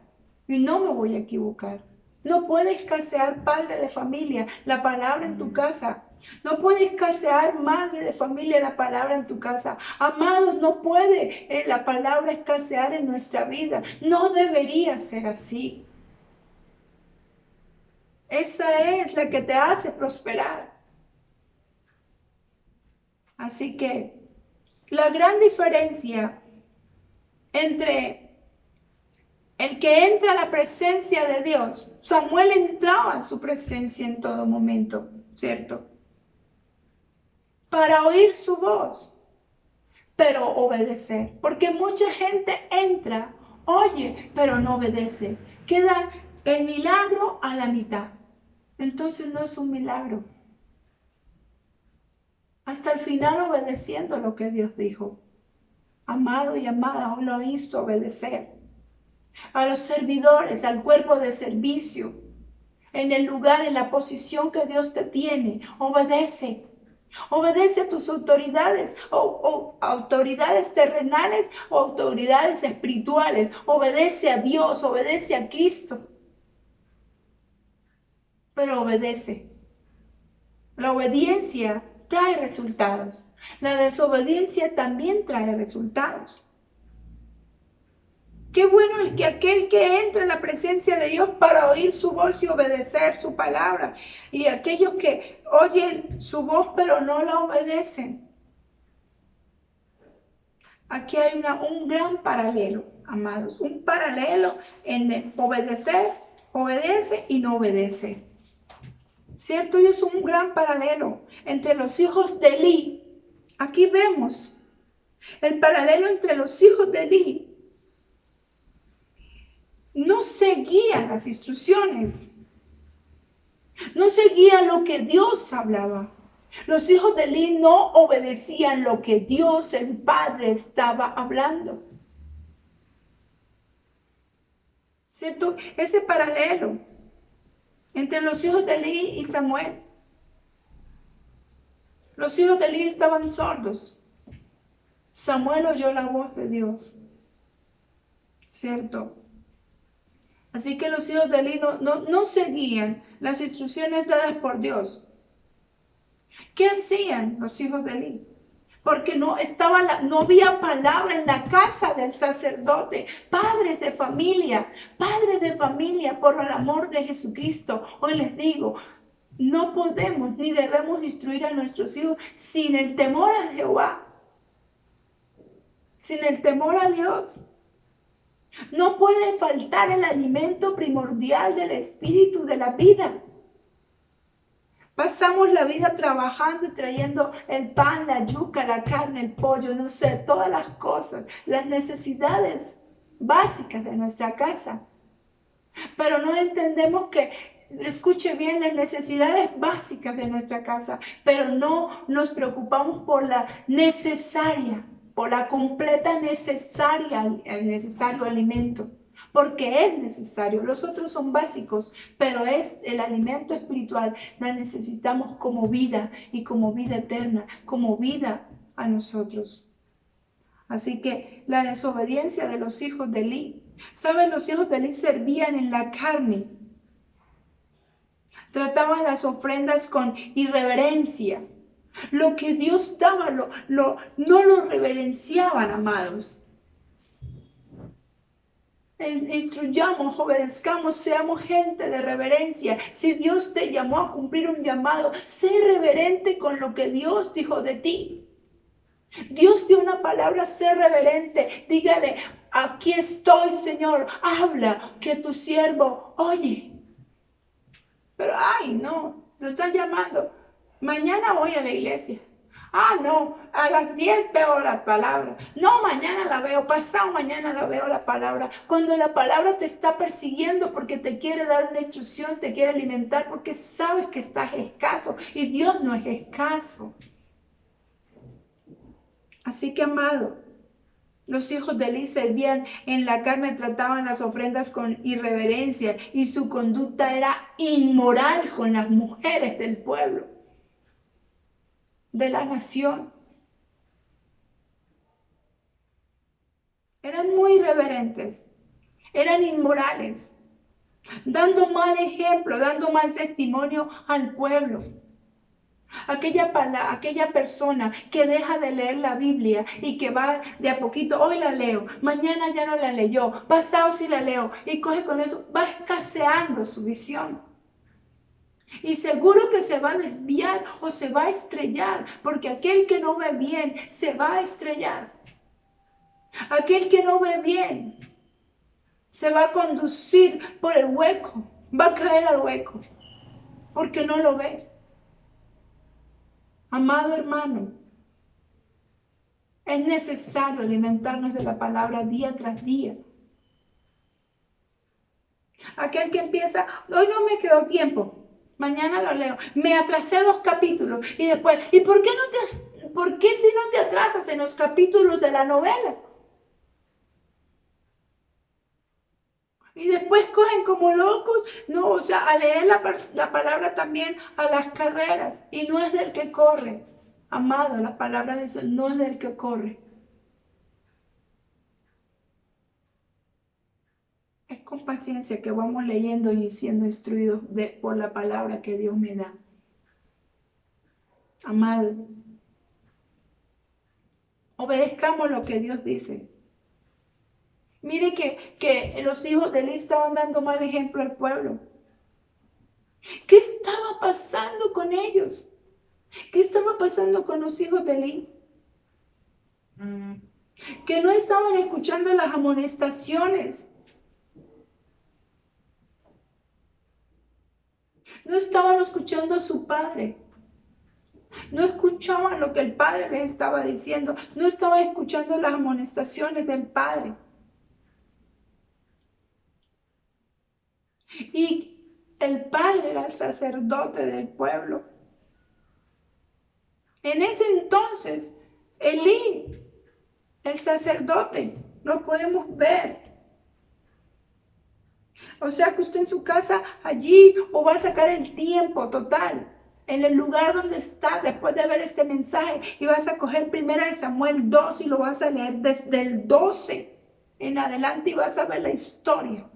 y no me voy a equivocar. No puede escasear, padre de familia, la palabra en tu casa. No puede escasear, madre de familia, la palabra en tu casa. Amados, no puede la palabra escasear en nuestra vida. No debería ser así. Esa es la que te hace prosperar. Así que la gran diferencia entre el que entra a la presencia de Dios, Samuel entraba en su presencia en todo momento, ¿cierto? Para oír su voz, pero obedecer. Porque mucha gente entra, oye, pero no obedece. Queda el milagro a la mitad. Entonces no es un milagro. Hasta el final obedeciendo lo que Dios dijo. Amado y amada, hoy lo hizo obedecer. A los servidores, al cuerpo de servicio, en el lugar, en la posición que Dios te tiene, obedece. Obedece a tus autoridades, o autoridades terrenales o autoridades espirituales. Obedece a Dios, obedece a Cristo. Pero obedece. La obediencia trae resultados. La desobediencia también trae resultados. Qué bueno el que aquel que entra en la presencia de Dios para oír su voz y obedecer su palabra. Y aquellos que oyen su voz pero no la obedecen. Aquí hay un gran paralelo, amados. Un paralelo en el obedecer, obedece y no obedece. ¿Cierto? Y es un gran paralelo entre los hijos de Elí. Aquí vemos el paralelo entre los hijos de Elí. No seguían las instrucciones, no seguían lo que Dios hablaba. Los hijos de Elí no obedecían lo que Dios, el Padre, estaba hablando. ¿Cierto? Ese paralelo entre los hijos de Elí y Samuel. Los hijos de Elí estaban sordos. Samuel oyó la voz de Dios. ¿Cierto? Así que los hijos de Elí no seguían las instrucciones dadas por Dios. ¿Qué hacían los hijos de Elí? Porque no había palabra en la casa del sacerdote. Padres de familia, por el amor de Jesucristo. Hoy les digo, no podemos ni debemos instruir a nuestros hijos sin el temor a Jehová, sin el temor a Dios. No puede faltar el alimento primordial del espíritu de la vida. Pasamos la vida trabajando y trayendo el pan, la yuca, la carne, el pollo, no sé, todas las cosas, las necesidades básicas de nuestra casa. Pero no entendemos que, escuche bien, las necesidades básicas de nuestra casa, pero no nos preocupamos por la necesaria, por la completa necesaria, el necesario alimento. Porque es necesario, los otros son básicos, pero es el alimento espiritual, la necesitamos como vida y como vida eterna, como vida a nosotros. Así que la desobediencia de los hijos de Elí, ¿saben? Los hijos de Elí servían en la carne, trataban las ofrendas con irreverencia, Lo que Dios daba, no lo reverenciaban, amados. Instruyamos, obedezcamos, seamos gente de reverencia. Si Dios te llamó a cumplir un llamado, sé reverente con lo que Dios dijo de ti. Dios dio una palabra, sé reverente. Dígale, aquí estoy, Señor. Habla, que tu siervo oye. Pero, ay, no, lo están llamando. Mañana voy a la iglesia. Ah, no, a las 10 veo la palabra. No, mañana la veo, pasado mañana la veo la palabra. Cuando la palabra te está persiguiendo porque te quiere dar una instrucción, te quiere alimentar porque sabes que estás escaso y Dios no es escaso. Así que, amado, los hijos de Eli servían en la carne, trataban las ofrendas con irreverencia y su conducta era inmoral con las mujeres del pueblo, de la nación. Eran muy irreverentes, eran inmorales, dando mal ejemplo, dando mal testimonio al pueblo. Aquella persona que deja de leer la Biblia y que va de a poquito, hoy la leo, mañana ya no la leyó, pasado sí la leo, y coge con eso, va escaseando su visión. Y seguro que se va a desviar o se va a estrellar, porque aquel que no ve bien se va a estrellar. Aquel que no ve bien se va a conducir por el hueco, va a caer al hueco, porque no lo ve. Amado hermano, es necesario alimentarnos de la palabra día tras día. Aquel que empieza, hoy no me quedó tiempo, mañana lo leo, me atrasé 2 capítulos y después, ¿y por qué si no te atrasas en los capítulos de la novela? Y después cogen como locos, no, o sea, a leer la palabra también a las carreras. Y no es del que corre. Amado, la palabra dice, no es del que corre. Es con paciencia que vamos leyendo y siendo instruidos por la palabra que Dios me da. Amado, obedezcamos lo que Dios dice. Mire que los hijos de Eli estaban dando mal ejemplo al pueblo. ¿Qué estaba pasando con ellos? ¿Qué estaba pasando con los hijos de Eli? Que no estaban escuchando las amonestaciones. No estaban escuchando a su padre. No escuchaban lo que el padre les estaba diciendo. No estaban escuchando las amonestaciones del padre. Y el padre era el sacerdote del pueblo. En ese entonces, Elí, el sacerdote, lo podemos ver. O sea que usted en su casa allí o va a sacar el tiempo total en el lugar donde está después de ver este mensaje y vas a coger 1 Samuel 2 y lo vas a leer desde el 12 en adelante y vas a ver la historia.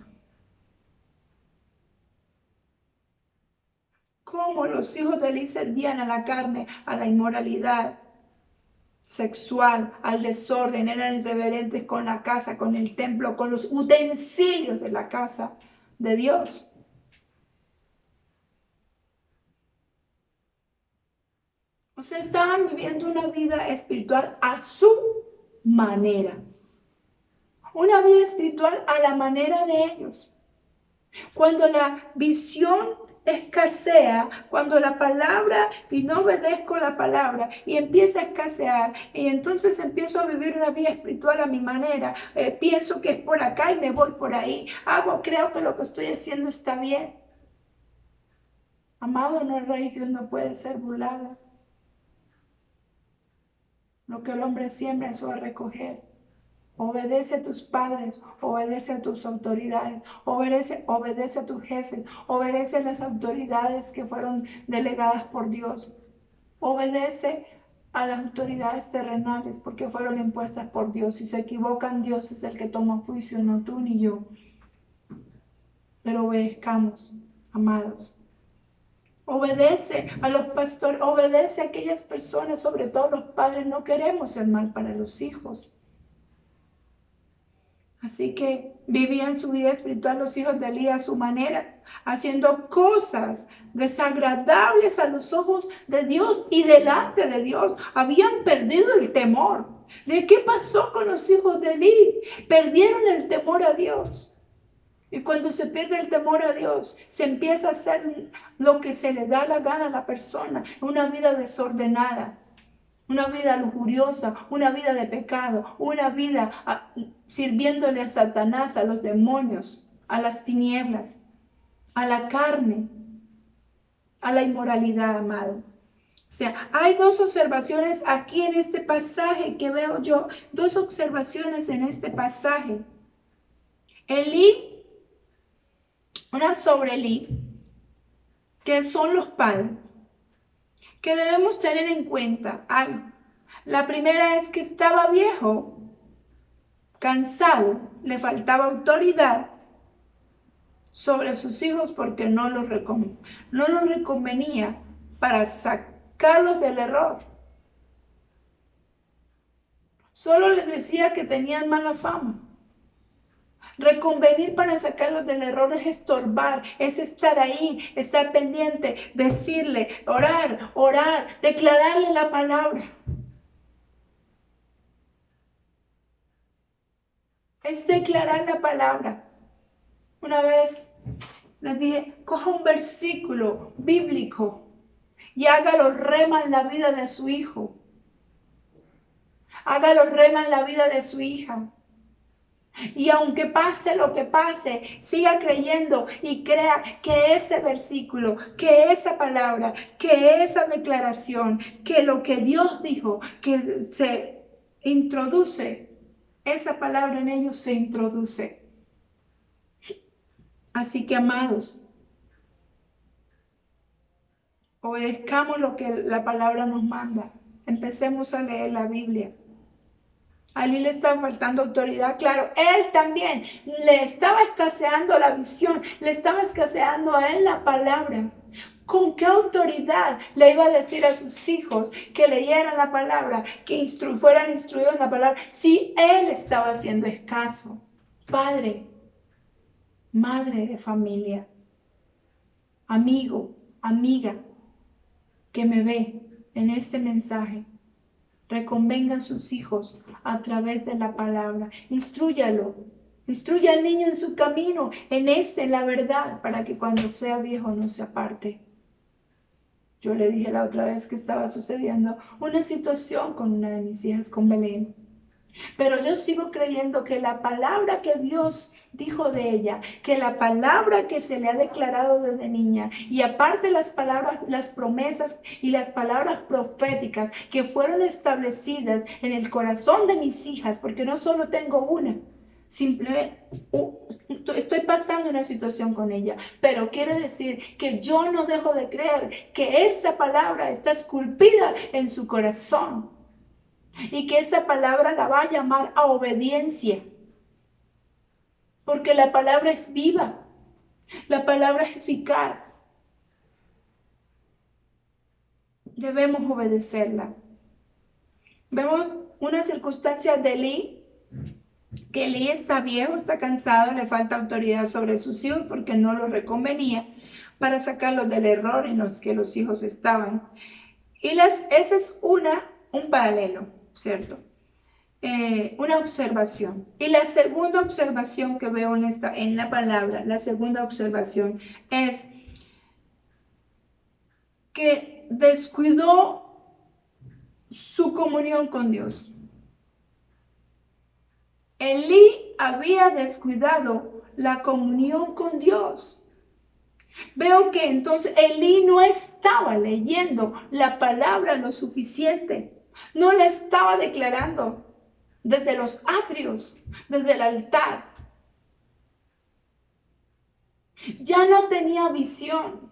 Cómo los hijos de Eli servían a la carne, a la inmoralidad sexual, al desorden, eran irreverentes con la casa, con el templo, con los utensilios de la casa de Dios. O sea, estaban viviendo una vida espiritual a su manera. Una vida espiritual a la manera de ellos. Cuando la visión escasea, cuando la palabra, y no obedezco la palabra, y empieza a escasear, y entonces empiezo a vivir una vida espiritual a mi manera, pienso que es por acá y me voy por ahí, creo que lo que estoy haciendo está bien. Amado, no, religión no puede ser burlada. Lo que el hombre siembra, eso va a recoger. Obedece a tus padres, obedece a tus autoridades, obedece a tus jefes, obedece a las autoridades que fueron delegadas por Dios. Obedece a las autoridades terrenales porque fueron impuestas por Dios. Si se equivocan, Dios es el que toma juicio, no tú ni yo. Pero obedezcamos, amados. Obedece a los pastores, obedece a aquellas personas, sobre todo los padres. No queremos el mal para los hijos. Así que vivían su vida espiritual los hijos de Elí a su manera, haciendo cosas desagradables a los ojos de Dios y delante de Dios. Habían perdido el temor. ¿De qué pasó con los hijos de Elí? Perdieron el temor a Dios. Y cuando se pierde el temor a Dios, se empieza a hacer lo que se le da la gana a la persona, una vida desordenada, una vida lujuriosa, una vida de pecado, una vida sirviéndole a Satanás, a los demonios, a las tinieblas, a la carne, a la inmoralidad, amado. O sea, hay dos observaciones aquí en este pasaje que veo yo, dos observaciones en este pasaje. Elí, una sobre Elí, que son los padres, que debemos tener en cuenta algo. La primera es que estaba viejo, cansado, le faltaba autoridad sobre sus hijos porque no los reconvenía para sacarlos del error. Solo les decía que tenían mala fama. Reconvenir para sacarlos del error es estorbar, es estar ahí, estar pendiente, decirle, orar, declararle la palabra. Es declarar la palabra. Una vez les dije, coja un versículo bíblico y hágalo rema en la vida de su hijo. Hágalo rema en la vida de su hija. Y aunque pase lo que pase, siga creyendo y crea que ese versículo, que esa palabra, que esa declaración, que lo que Dios dijo, que se introduce, esa palabra en ellos se introduce. Así que, amados, obedezcamos lo que la palabra nos manda. Empecemos a leer la Biblia. A Elí le estaba faltando autoridad, claro, él también le estaba escaseando la visión, le estaba escaseando a él la palabra. ¿Con qué autoridad le iba a decir a sus hijos que leyeran la palabra, que fueran instruidos en la palabra, si él estaba siendo escaso? Padre, madre de familia, amigo, amiga, que me ve en este mensaje, reconvenga a sus hijos a través de la palabra. Instrúyalo. Instruya al niño en su camino, en la verdad, para que cuando sea viejo no se aparte. Yo le dije la otra vez que estaba sucediendo una situación con una de mis hijas, con Belén. Pero yo sigo creyendo que la palabra que Dios dijo de ella, que la palabra que se le ha declarado desde niña, y aparte las palabras, las promesas y las palabras proféticas que fueron establecidas en el corazón de mis hijas, porque no solo tengo una, simplemente estoy pasando una situación con ella, pero quiere decir que yo no dejo de creer que esa palabra está esculpida en su corazón. Y que esa palabra la va a llamar a obediencia. Porque la palabra es viva. La palabra es eficaz. Debemos obedecerla. Vemos una circunstancia de Elí. Que Elí está viejo, está cansado, le falta autoridad sobre sus hijos porque no los reconvenía para sacarlos del error en los que los hijos estaban. Y ese es un paralelo, ¿cierto? Una observación. Y la segunda observación que veo en la palabra, la segunda observación es que descuidó su comunión con Dios. Elí había descuidado la comunión con Dios. Veo que entonces Elí no estaba leyendo la palabra lo suficiente. No la estaba declarando desde los atrios, desde el altar. Ya no tenía visión.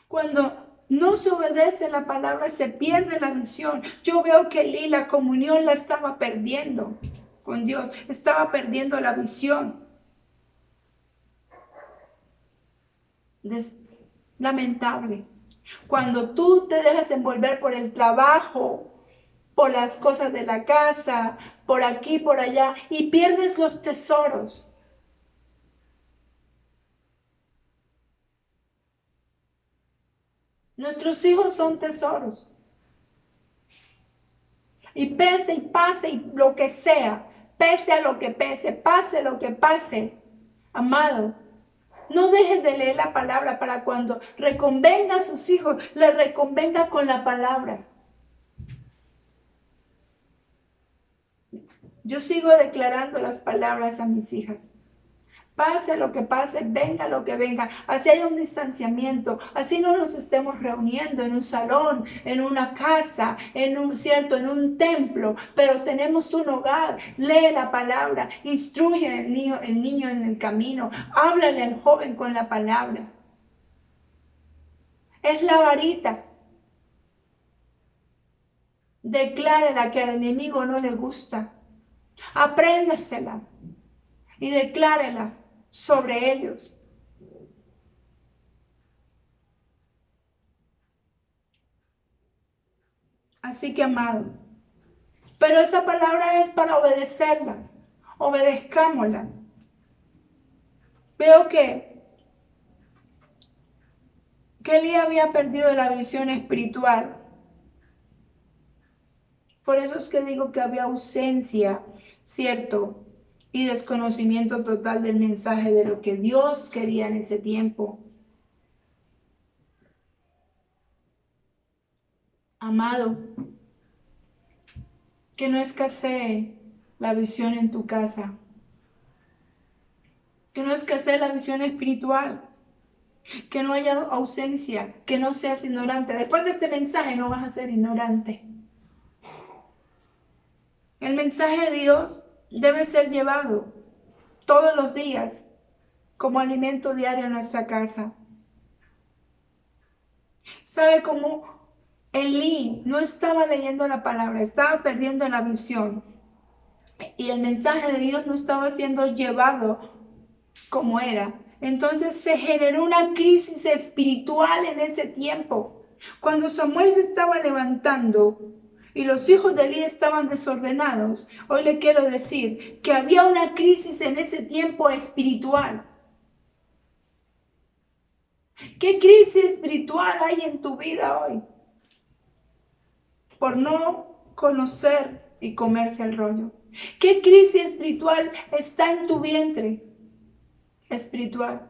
Cuando no se obedece la palabra, se pierde la visión. Yo veo que Elí la comunión la estaba perdiendo con Dios. Estaba perdiendo la visión. Lamentable. Cuando tú te dejas envolver por el trabajo, por las cosas de la casa, por aquí, por allá, y pierdes los tesoros. Nuestros hijos son tesoros. Y pese y pase y lo que sea, pese a lo que pese, pase lo que pase, amado, no dejes de leer la palabra para cuando reconvenga a sus hijos, les reconvenga con la palabra. Yo sigo declarando las palabras a mis hijas. Pase lo que pase, venga lo que venga, así hay un distanciamiento, así no nos estemos reuniendo en un salón, en una casa, en un templo, pero tenemos un hogar. Lee la palabra, instruye al niño en el camino, háblale al joven con la palabra. Es la varita. Declárela que al enemigo no le gusta. Apréndasela y declárela sobre ellos. Así que, amado, pero esa palabra es para obedecerla. Obedezcámosla. Veo que Kelly había perdido la visión espiritual. Por eso es que digo que había ausencia, ¿cierto? Y desconocimiento total del mensaje de lo que Dios quería en ese tiempo. Amado, que no escasee la visión en tu casa. Que no escasee la visión espiritual. Que no haya ausencia, que no seas ignorante. Después de este mensaje no vas a ser ignorante. El mensaje de Dios debe ser llevado todos los días como alimento diario en nuestra casa. ¿Sabe cómo Elí no estaba leyendo la palabra, estaba perdiendo la visión? Y el mensaje de Dios no estaba siendo llevado como era. Entonces se generó una crisis espiritual en ese tiempo. Cuando Samuel se estaba levantando y los hijos de Elí estaban desordenados, hoy le quiero decir que había una crisis en ese tiempo espiritual. ¿Qué crisis espiritual hay en tu vida hoy? Por no conocer y comerse el rollo. ¿Qué crisis espiritual está en tu vientre espiritual?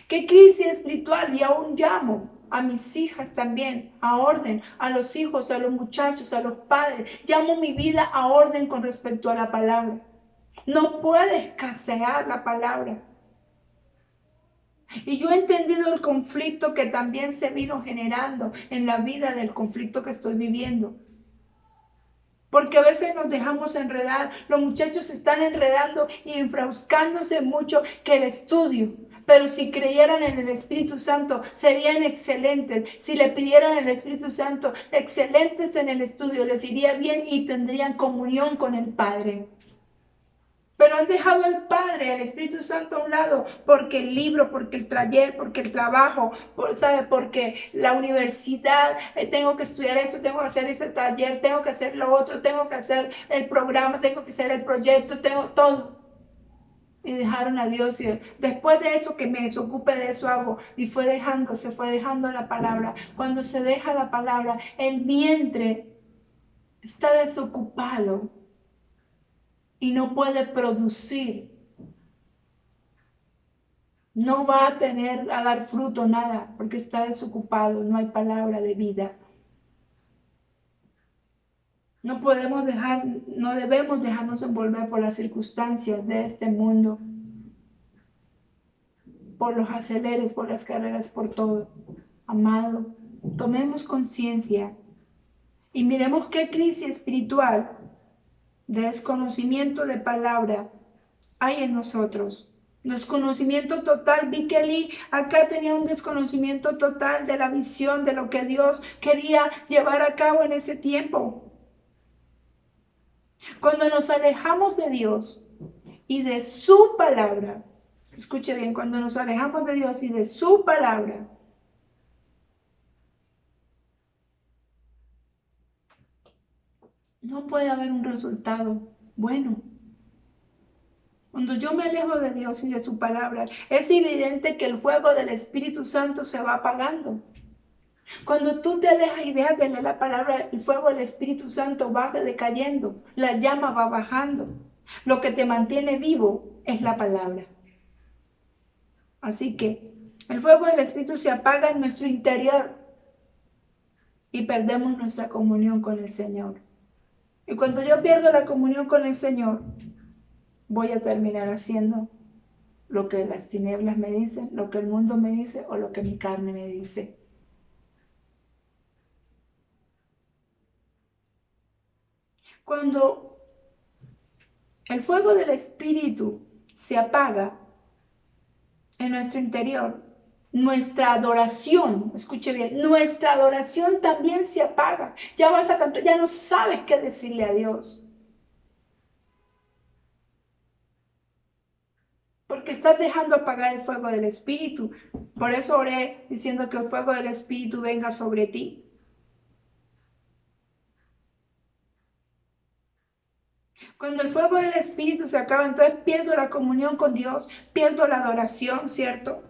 ¿Qué crisis espiritual? Y aún llamo a mis hijas también a orden, a los hijos, a los muchachos, a los padres. Llamo mi vida a orden con respecto a la palabra. No puede escasear la palabra. Y yo he entendido el conflicto que también se vino generando en la vida del conflicto que estoy viviendo. Porque a veces nos dejamos enredar. Los muchachos se están enredando y enfrascándose mucho que el estudio. Pero si creyeran en el Espíritu Santo, serían excelentes. Si le pidieran al Espíritu Santo, excelentes en el estudio, les iría bien y tendrían comunión con el Padre. Pero han dejado al Padre, al Espíritu Santo a un lado, porque el libro, porque el taller, porque el trabajo, porque la universidad, tengo que estudiar esto, tengo que hacer este taller, tengo que hacer lo otro, tengo que hacer el programa, tengo que hacer el proyecto, tengo todo. Y dejaron a Dios. Y después de eso, que me desocupe de eso hago. Y se fue dejando la palabra. Cuando se deja la palabra, el vientre está desocupado y no puede producir. No va a dar fruto nada, porque está desocupado, no hay palabra de vida. No debemos dejarnos envolver por las circunstancias de este mundo, por los aceleres, por las carreras, por todo. Amado, tomemos conciencia y miremos qué crisis espiritual de desconocimiento de palabra hay en nosotros. Desconocimiento total. Vi que Elí acá tenía un desconocimiento total de la visión de lo que Dios quería llevar a cabo en ese tiempo. Cuando nos alejamos de Dios y de su palabra, Escuche bien, cuando nos alejamos de Dios y de su palabra, no puede haber un resultado bueno. Cuando yo me alejo de Dios y de su palabra, es evidente que el fuego del Espíritu Santo se va apagando. Cuando tú te alejas y dejas de leer la palabra, el fuego del Espíritu Santo va decayendo, la llama va bajando. Lo que te mantiene vivo es la palabra. Así que el fuego del Espíritu se apaga en nuestro interior y perdemos nuestra comunión con el Señor. Y cuando yo pierdo la comunión con el Señor, voy a terminar haciendo lo que las tinieblas me dicen, lo que el mundo me dice o lo que mi carne me dice. Cuando el fuego del Espíritu se apaga en nuestro interior, nuestra adoración, escuche bien, nuestra adoración también se apaga. Ya vas a cantar, ya no sabes qué decirle a Dios. Porque estás dejando apagar el fuego del Espíritu. Por eso oré diciendo que el fuego del Espíritu venga sobre ti. Cuando el fuego del Espíritu se acaba, entonces pierdo la comunión con Dios, pierdo la adoración, ¿cierto?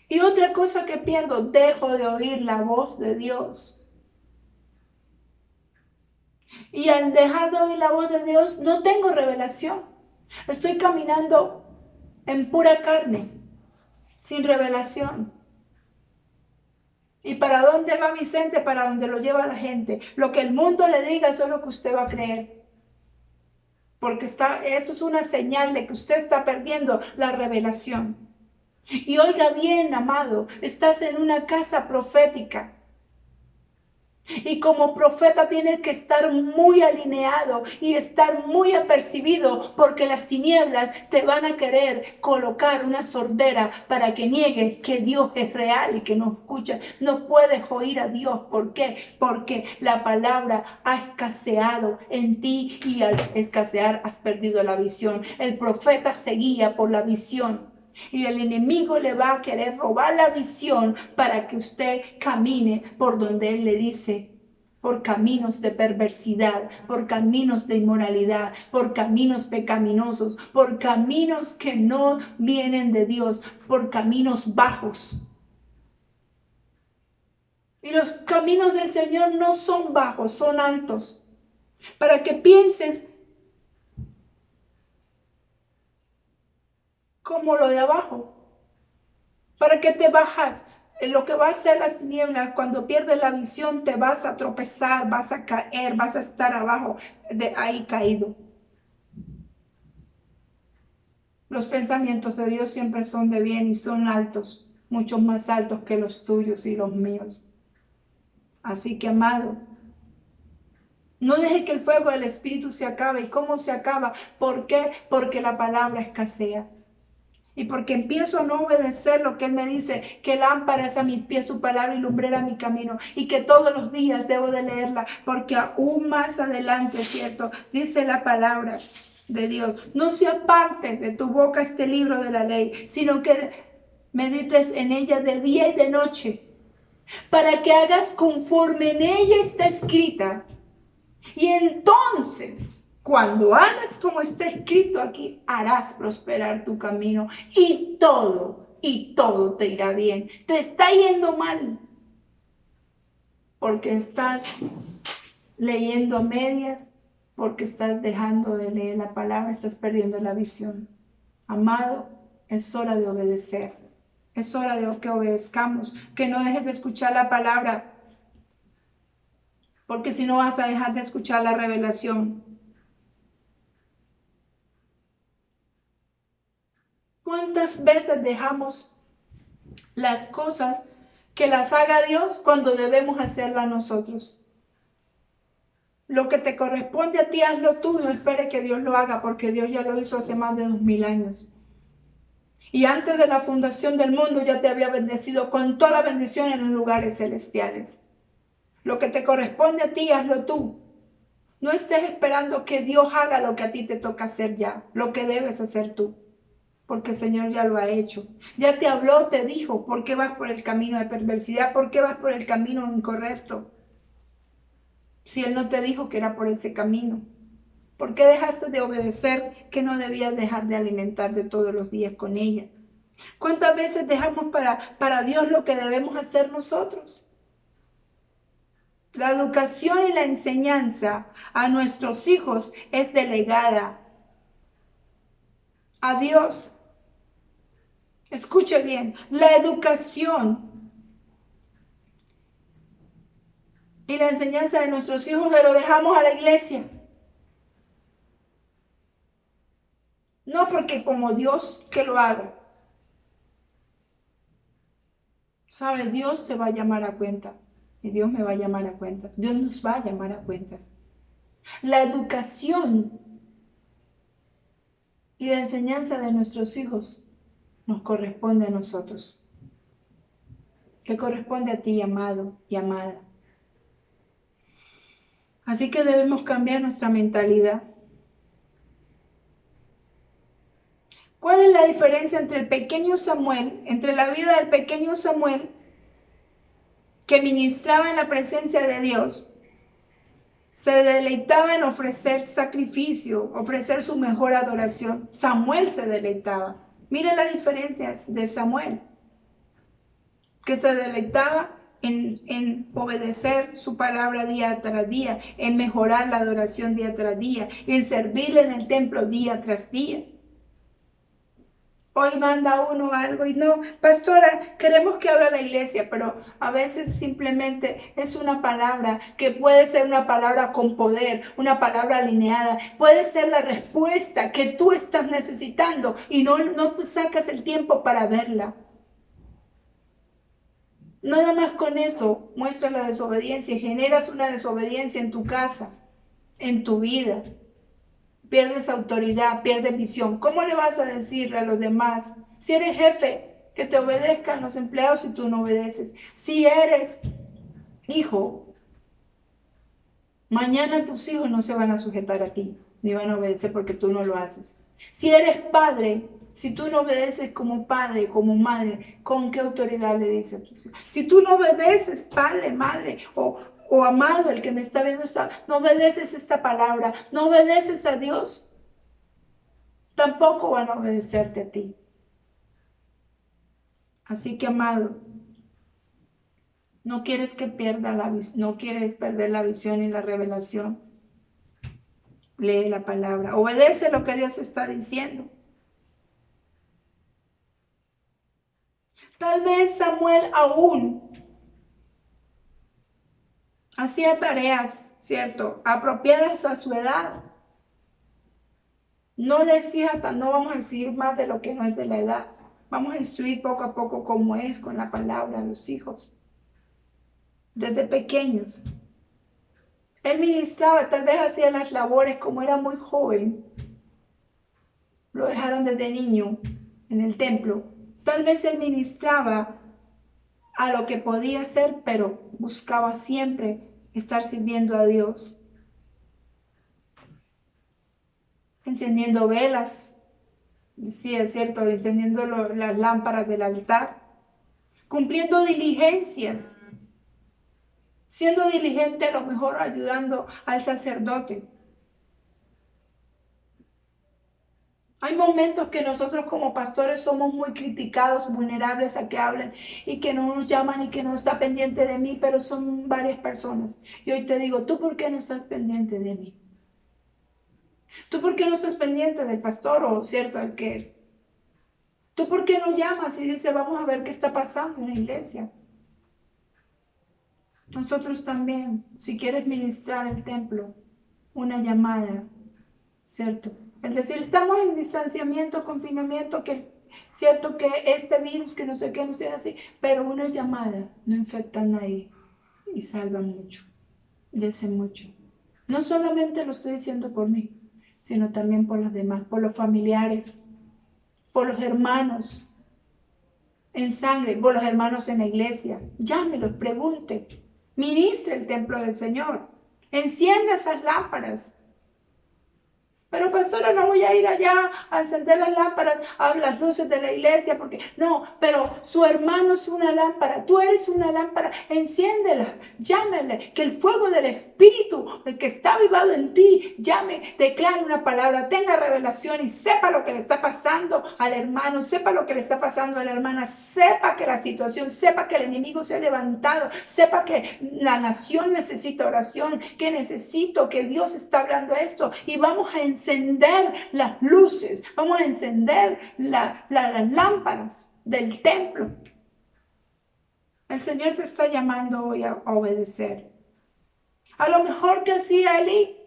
Y otra cosa que pierdo, dejo de oír la voz de Dios. Y al dejar de oír la voz de Dios, no tengo revelación. Estoy caminando en pura carne, sin revelación. ¿Y para dónde va Vicente? Para donde lo lleva la gente. Lo que el mundo le diga, eso es lo que usted va a creer. Porque eso es una señal de que usted está perdiendo la revelación. Y oiga bien, amado, estás en una casa profética. Y como profeta tienes que estar muy alineado y estar muy apercibido, porque las tinieblas te van a querer colocar una sordera para que niegues que Dios es real y que no escuchas. No puedes oír a Dios. ¿Por qué? Porque la palabra ha escaseado en ti y al escasear has perdido la visión. El profeta se guía por la visión. Y el enemigo le va a querer robar la visión para que usted camine por donde él le dice, por caminos de perversidad, por caminos de inmoralidad, por caminos pecaminosos, por caminos que no vienen de Dios, por caminos bajos. Y los caminos del Señor no son bajos, son altos. Para que pienses como lo de abajo. ¿Para qué te bajas? Lo que va a hacer las tinieblas, cuando pierdes la visión, te vas a tropezar, vas a caer, vas a estar abajo, de ahí caído. Los pensamientos de Dios siempre son de bien y son altos, mucho más altos que los tuyos y los míos. Así que, amado, no deje que el fuego del Espíritu se acabe. ¿Y cómo se acaba? ¿Por qué? Porque la palabra escasea. Y porque empiezo a no obedecer lo que Él me dice, que lámpara es a mis pies su palabra y lumbrera mi camino, y que todos los días debo de leerla, porque aún más adelante, ¿cierto? Dice la palabra de Dios, no se aparte de tu boca este libro de la ley, sino que medites en ella de día y de noche, para que hagas conforme en ella está escrita. Y entonces, cuando hagas como está escrito aquí, harás prosperar tu camino y todo te irá bien. Te está yendo mal porque estás leyendo a medias, porque estás dejando de leer la palabra, estás perdiendo la visión. Amado, es hora de obedecer. Es hora de que obedezcamos, que no dejes de escuchar la palabra, porque si no vas a dejar de escuchar la revelación. ¿Cuántas veces dejamos las cosas que las haga Dios cuando debemos hacerlas nosotros? Lo que te corresponde a ti, hazlo tú, no esperes que Dios lo haga, porque Dios ya lo hizo hace más de 2000 años. Y antes de la fundación del mundo ya te había bendecido con toda la bendición en los lugares celestiales. Lo que te corresponde a ti, hazlo tú. No estés esperando que Dios haga lo que a ti te toca hacer ya, lo que debes hacer tú. porque el Señor ya lo ha hecho. Ya te habló, te dijo, ¿por qué vas por el camino de perversidad? ¿Por qué vas por el camino incorrecto? Si Él no te dijo que era por ese camino. ¿Por qué dejaste de obedecer que no debías dejar de alimentarte todos los días con ella? ¿Cuántas veces dejamos para Dios lo que debemos hacer nosotros? La educación y la enseñanza a nuestros hijos es delegada a Dios. Escuche bien, la educación y la enseñanza de nuestros hijos se lo dejamos a la iglesia. No porque como Dios que lo haga. ¿Sabe? Dios te va a llamar a cuenta. Y Dios me va a llamar a cuentas. Dios nos va a llamar a cuentas. La educación y la enseñanza de nuestros hijos nos corresponde a nosotros. Que corresponde a ti, amado y amada. Así que debemos cambiar nuestra mentalidad. ¿Cuál es la diferencia entre el pequeño Samuel, entre la vida del pequeño Samuel, que ministraba en la presencia de Dios, se deleitaba en ofrecer sacrificio, ofrecer su mejor adoración? Samuel se deleitaba. Mire la diferencia de Samuel, que se deleitaba en obedecer su palabra día tras día, en mejorar la adoración día tras día, en servirle en el templo día tras día. Hoy manda uno algo y no, pastora, queremos que hable la iglesia, pero a veces simplemente es una palabra que puede ser una palabra con poder, una palabra alineada, puede ser la respuesta que tú estás necesitando y no te sacas el tiempo para verla. Nada más con eso muestras la desobediencia, generas una desobediencia en tu casa, en tu vida. Pierdes autoridad, pierdes visión. ¿Cómo le vas a decirle a los demás? Si eres jefe, que te obedezcan los empleados si tú no obedeces. Si eres hijo, mañana tus hijos no se van a sujetar a ti, ni van a obedecer porque tú no lo haces. Si eres padre, si tú no obedeces como padre, como madre, ¿con qué autoridad le dices a tus hijos? Si tú no obedeces, padre, madre, o amado, el que me está viendo, no obedeces esta palabra, no obedeces a Dios, tampoco van a obedecerte a ti. Así que, amado, no quieres que pierda no quieres perder la visión y la revelación. Lee la palabra, obedece lo que Dios está diciendo. Tal vez Samuel aún hacía tareas, ¿cierto?, apropiadas a su edad. No le decía, no vamos a decir más de lo que no es de la edad. Vamos a instruir poco a poco cómo es con la palabra a los hijos. Desde pequeños. Él ministraba, tal vez hacía las labores como era muy joven. Lo dejaron desde niño en el templo. Tal vez él ministraba a lo que podía hacer, pero buscaba siempre estar sirviendo a Dios. Encendiendo velas, sí es cierto, encendiendo las lámparas del altar, cumpliendo diligencias, siendo diligente, a lo mejor ayudando al sacerdote. Hay momentos que nosotros como pastores somos muy criticados, vulnerables a que hablen y que no nos llaman y que no está pendiente de mí, pero son varias personas. Y hoy te digo, ¿tú por qué no estás pendiente de mí? ¿Tú por qué no estás pendiente del pastor o cierto el que es? ¿Tú por qué no llamas y dices, vamos a ver qué está pasando en la iglesia? Nosotros también, si quieres ministrar el templo, una llamada, ¿cierto? Es decir, estamos en distanciamiento, confinamiento, que cierto que este virus, que no sé qué, no sé así, pero una llamada no infecta a nadie y salva mucho, y hace mucho. No solamente lo estoy diciendo por mí, sino también por los demás, por los familiares, por los hermanos en sangre, por los hermanos en la iglesia. Llámelos, pregunte, ministre el templo del Señor, encienda esas lámparas. Pero pastora, no voy a ir allá a encender las lámparas, a las luces de la iglesia, porque no, pero su hermano es una lámpara, tú eres una lámpara, enciéndela, llámele, que el fuego del Espíritu, el que está avivado en ti, llame, declare una palabra, tenga revelación y sepa lo que le está pasando al hermano, sepa lo que le está pasando a la hermana, sepa que la situación, sepa que el enemigo se ha levantado, sepa que la nación necesita oración, que necesito, que Dios está hablando esto y vamos a encender las luces, vamos a encender las lámparas del templo. El Señor te está llamando hoy a obedecer. A lo mejor que hacía Elí,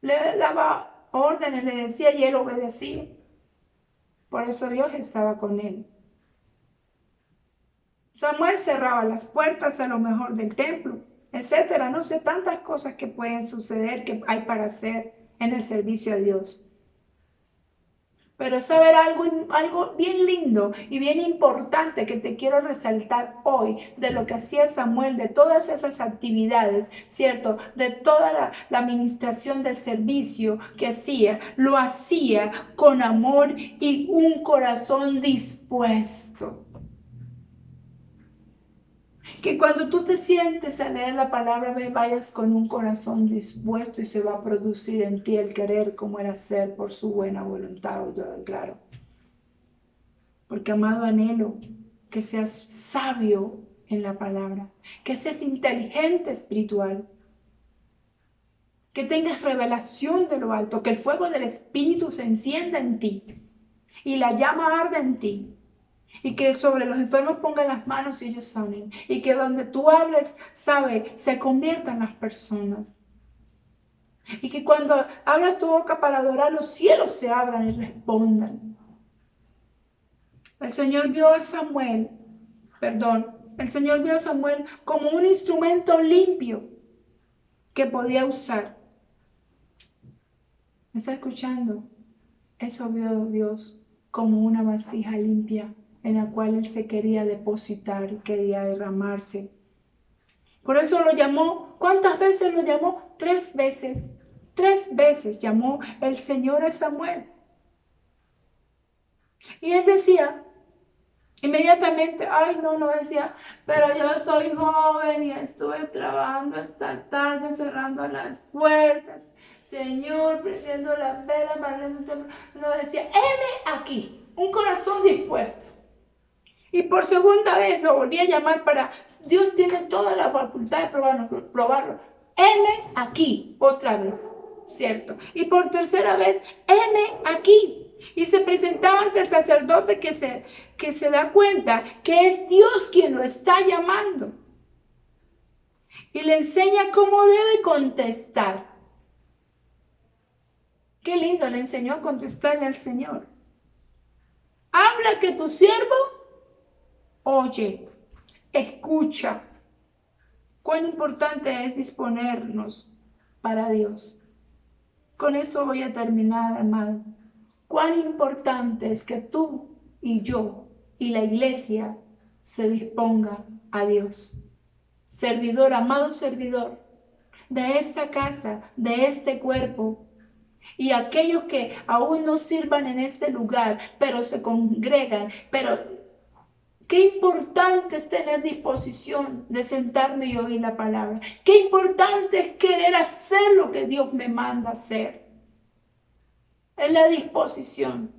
le daba órdenes, le decía y él obedecía. Por eso Dios estaba con él. Samuel cerraba las puertas a lo mejor del templo, etcétera. No sé, tantas cosas que pueden suceder, que hay para hacer en el servicio a Dios. Pero saber algo bien lindo y bien importante que te quiero resaltar hoy de lo que hacía Samuel, de todas esas actividades, ¿cierto? De toda la administración del servicio que hacía, lo hacía con amor y un corazón dispuesto. Que cuando tú te sientes a leer la palabra, vayas con un corazón dispuesto y se va a producir en ti el querer como el hacer por su buena voluntad, yo declaro. Porque, amado, anhelo que seas sabio en la palabra, que seas inteligente espiritual, que tengas revelación de lo alto, que el fuego del Espíritu se encienda en ti y la llama arda en ti. Y que sobre los enfermos pongan las manos y ellos sanen. Y que donde tú hables, se conviertan las personas. Y que cuando abras tu boca para adorar, los cielos se abran y respondan. El Señor vio a Samuel como un instrumento limpio que podía usar. ¿Me está escuchando? Eso vio Dios como una vasija limpia en la cual Él se quería depositar, quería derramarse. Por eso lo llamó, ¿cuántas veces lo llamó? 3 veces. 3 veces llamó el Señor a Samuel. Y él decía, inmediatamente, decía, pero yo soy joven y estuve trabajando hasta tarde, cerrando las puertas. Señor, prendiendo la vela, no decía, heme aquí, un corazón dispuesto. Y por segunda vez lo volví a llamar Dios tiene toda la facultad de probarlo. Heme aquí, otra vez, ¿cierto? Y por tercera vez, heme aquí. Y se presentaba ante el sacerdote que se da cuenta que es Dios quien lo está llamando. Y le enseña cómo debe contestar. Qué lindo, le enseñó a contestarle al Señor. Habla que tu siervo oye, escucha. Cuán importante es disponernos para Dios. Con eso voy a terminar, amado. Cuán importante es que tú y yo y la iglesia se disponga a Dios. Servidor, amado servidor, de esta casa, de este cuerpo, y aquellos que aún no sirvan en este lugar, pero se congregan, qué importante es tener disposición de sentarme y oír la palabra. Qué importante es querer hacer lo que Dios me manda hacer. Es la disposición.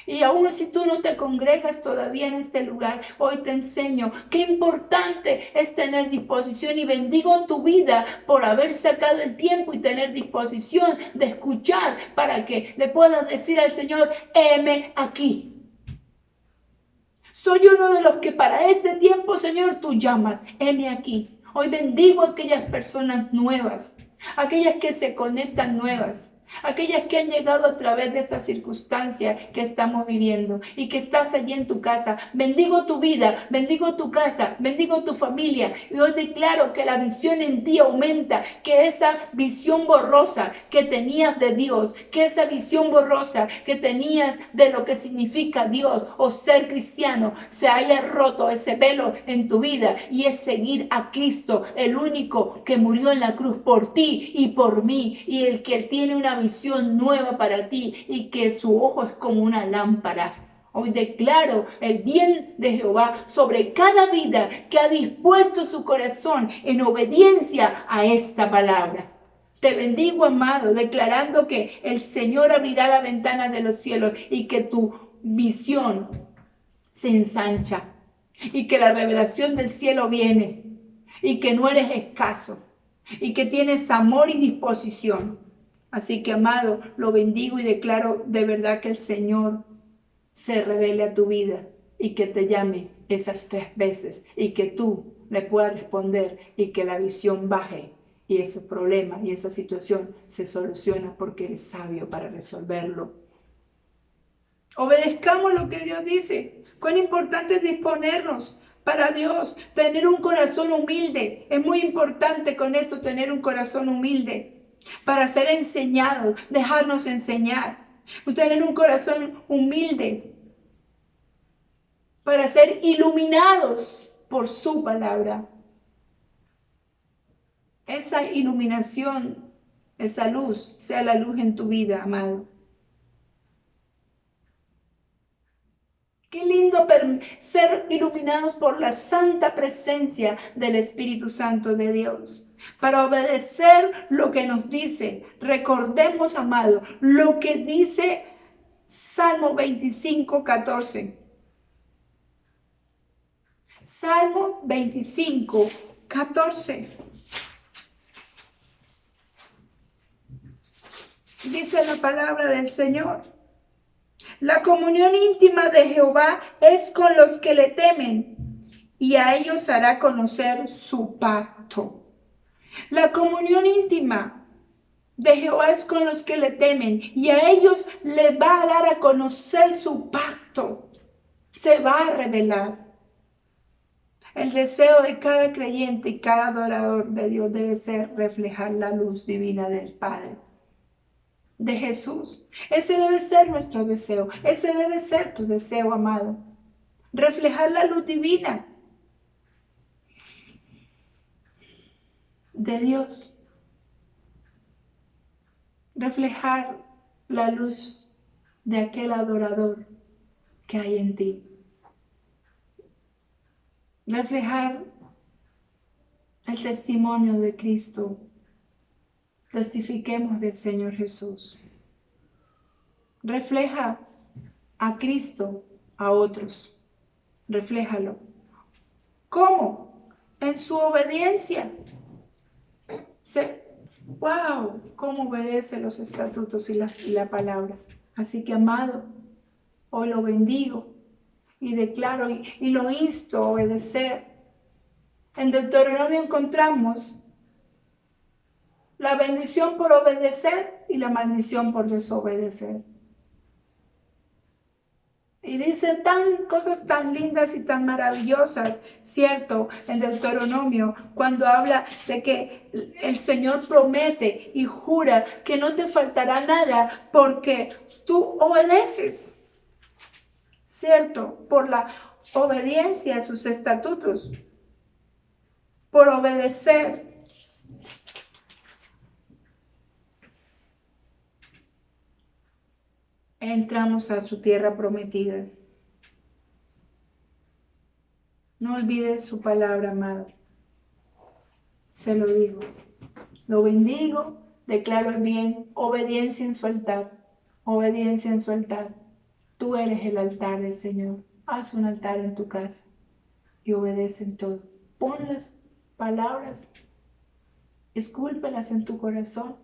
Y aún si tú no te congregas todavía en este lugar, hoy te enseño qué importante es tener disposición y bendigo tu vida por haber sacado el tiempo y tener disposición de escuchar para que le puedas decir al Señor, heme aquí. Soy uno de los que para este tiempo, Señor, tú llamas, heme aquí. Hoy bendigo a aquellas personas nuevas, aquellas que se conectan nuevas, aquellas que han llegado a través de esta circunstancia que estamos viviendo y que estás allí en tu casa. Bendigo tu vida, bendigo tu casa, bendigo tu familia y hoy declaro que la visión en ti aumenta, que esa visión borrosa que tenías de Dios, que esa visión borrosa que tenías de lo que significa Dios o ser cristiano, se haya roto ese velo en tu vida y es seguir a Cristo, el único que murió en la cruz por ti y por mí y el que tiene una visión nueva para ti y que su ojo es como una lámpara. Hoy declaro el bien de Jehová sobre cada vida que ha dispuesto su corazón en obediencia a esta palabra. Te bendigo, amado, declarando que el Señor abrirá la ventana de los cielos y que tu visión se ensancha y que la revelación del cielo viene y que no eres escaso y que tienes amor y disposición. Así que, amado, lo bendigo y declaro de verdad que el Señor se revele a tu vida y que te llame esas 3 veces y que tú le puedas responder y que la visión baje y ese problema y esa situación se soluciona porque eres sabio para resolverlo. Obedezcamos lo que Dios dice. Cuán importante es disponernos para Dios, tener un corazón humilde. Es muy importante con esto tener un corazón humilde para ser enseñados, dejarnos enseñar. Tener un corazón humilde para ser iluminados por su palabra. Esa iluminación, esa luz, sea la luz en tu vida, amado. Qué lindo ser iluminados por la santa presencia del Espíritu Santo de Dios. Para obedecer lo que nos dice. Recordemos, amado, lo que dice Salmo 25, 14. Salmo 25, 14. Dice la palabra del Señor. La comunión íntima de Jehová es con los que le temen, y a ellos hará conocer su pacto. La comunión íntima de Jehová es con los que le temen, y a ellos les va a dar a conocer su pacto. Se va a revelar. El deseo de cada creyente y cada adorador de Dios debe ser reflejar la luz divina del Padre, de Jesús. Ese debe ser nuestro deseo. Ese debe ser tu deseo, amado. Reflejar la luz divina de Dios. Reflejar la luz de aquel adorador que hay en ti. Reflejar el testimonio de Cristo. Testifiquemos del Señor Jesús. Refleja a Cristo a otros. Refléjalo. ¿Cómo? En su obediencia. ¡Wow! ¿Cómo obedece los estatutos y la palabra? Así que, amado, hoy lo bendigo y declaro y lo insto a obedecer. En Deuteronomio encontramos la bendición por obedecer y la maldición por desobedecer. Y dice cosas tan lindas y tan maravillosas, ¿cierto? En Deuteronomio, cuando habla de que el Señor promete y jura que no te faltará nada porque tú obedeces, ¿cierto? Por la obediencia a sus estatutos, por obedecer. Entramos a su tierra prometida. No olvides su palabra, amado. Se lo digo. Lo bendigo, declaro el bien, obediencia en su altar. Obediencia en su altar. Tú eres el altar del Señor. Haz un altar en tu casa y obedece en todo. Pon las palabras, escúlpelas en tu corazón.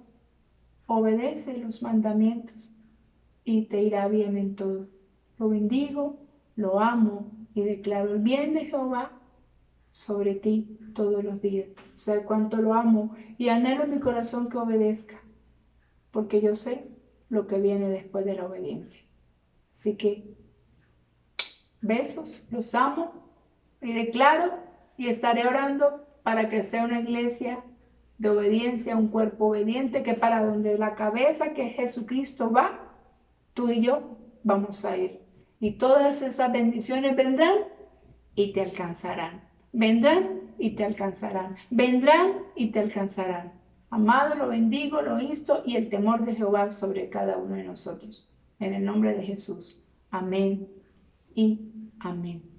Obedece los mandamientos y te irá bien en todo. Lo bendigo, lo amo y declaro el bien de Jehová sobre ti todos los días. O sea, cuánto lo amo y anhelo en mi corazón que obedezca, porque yo sé lo que viene después de la obediencia. Así que, besos, los amo y declaro y estaré orando para que sea una iglesia de obediencia, un cuerpo obediente, que para donde la cabeza que es Jesucristo va, tú y yo vamos a ir. Y todas esas bendiciones vendrán y te alcanzarán. Vendrán y te alcanzarán. Vendrán y te alcanzarán. Amado, lo bendigo, lo insto y el temor de Jehová sobre cada uno de nosotros. En el nombre de Jesús. Amén y amén.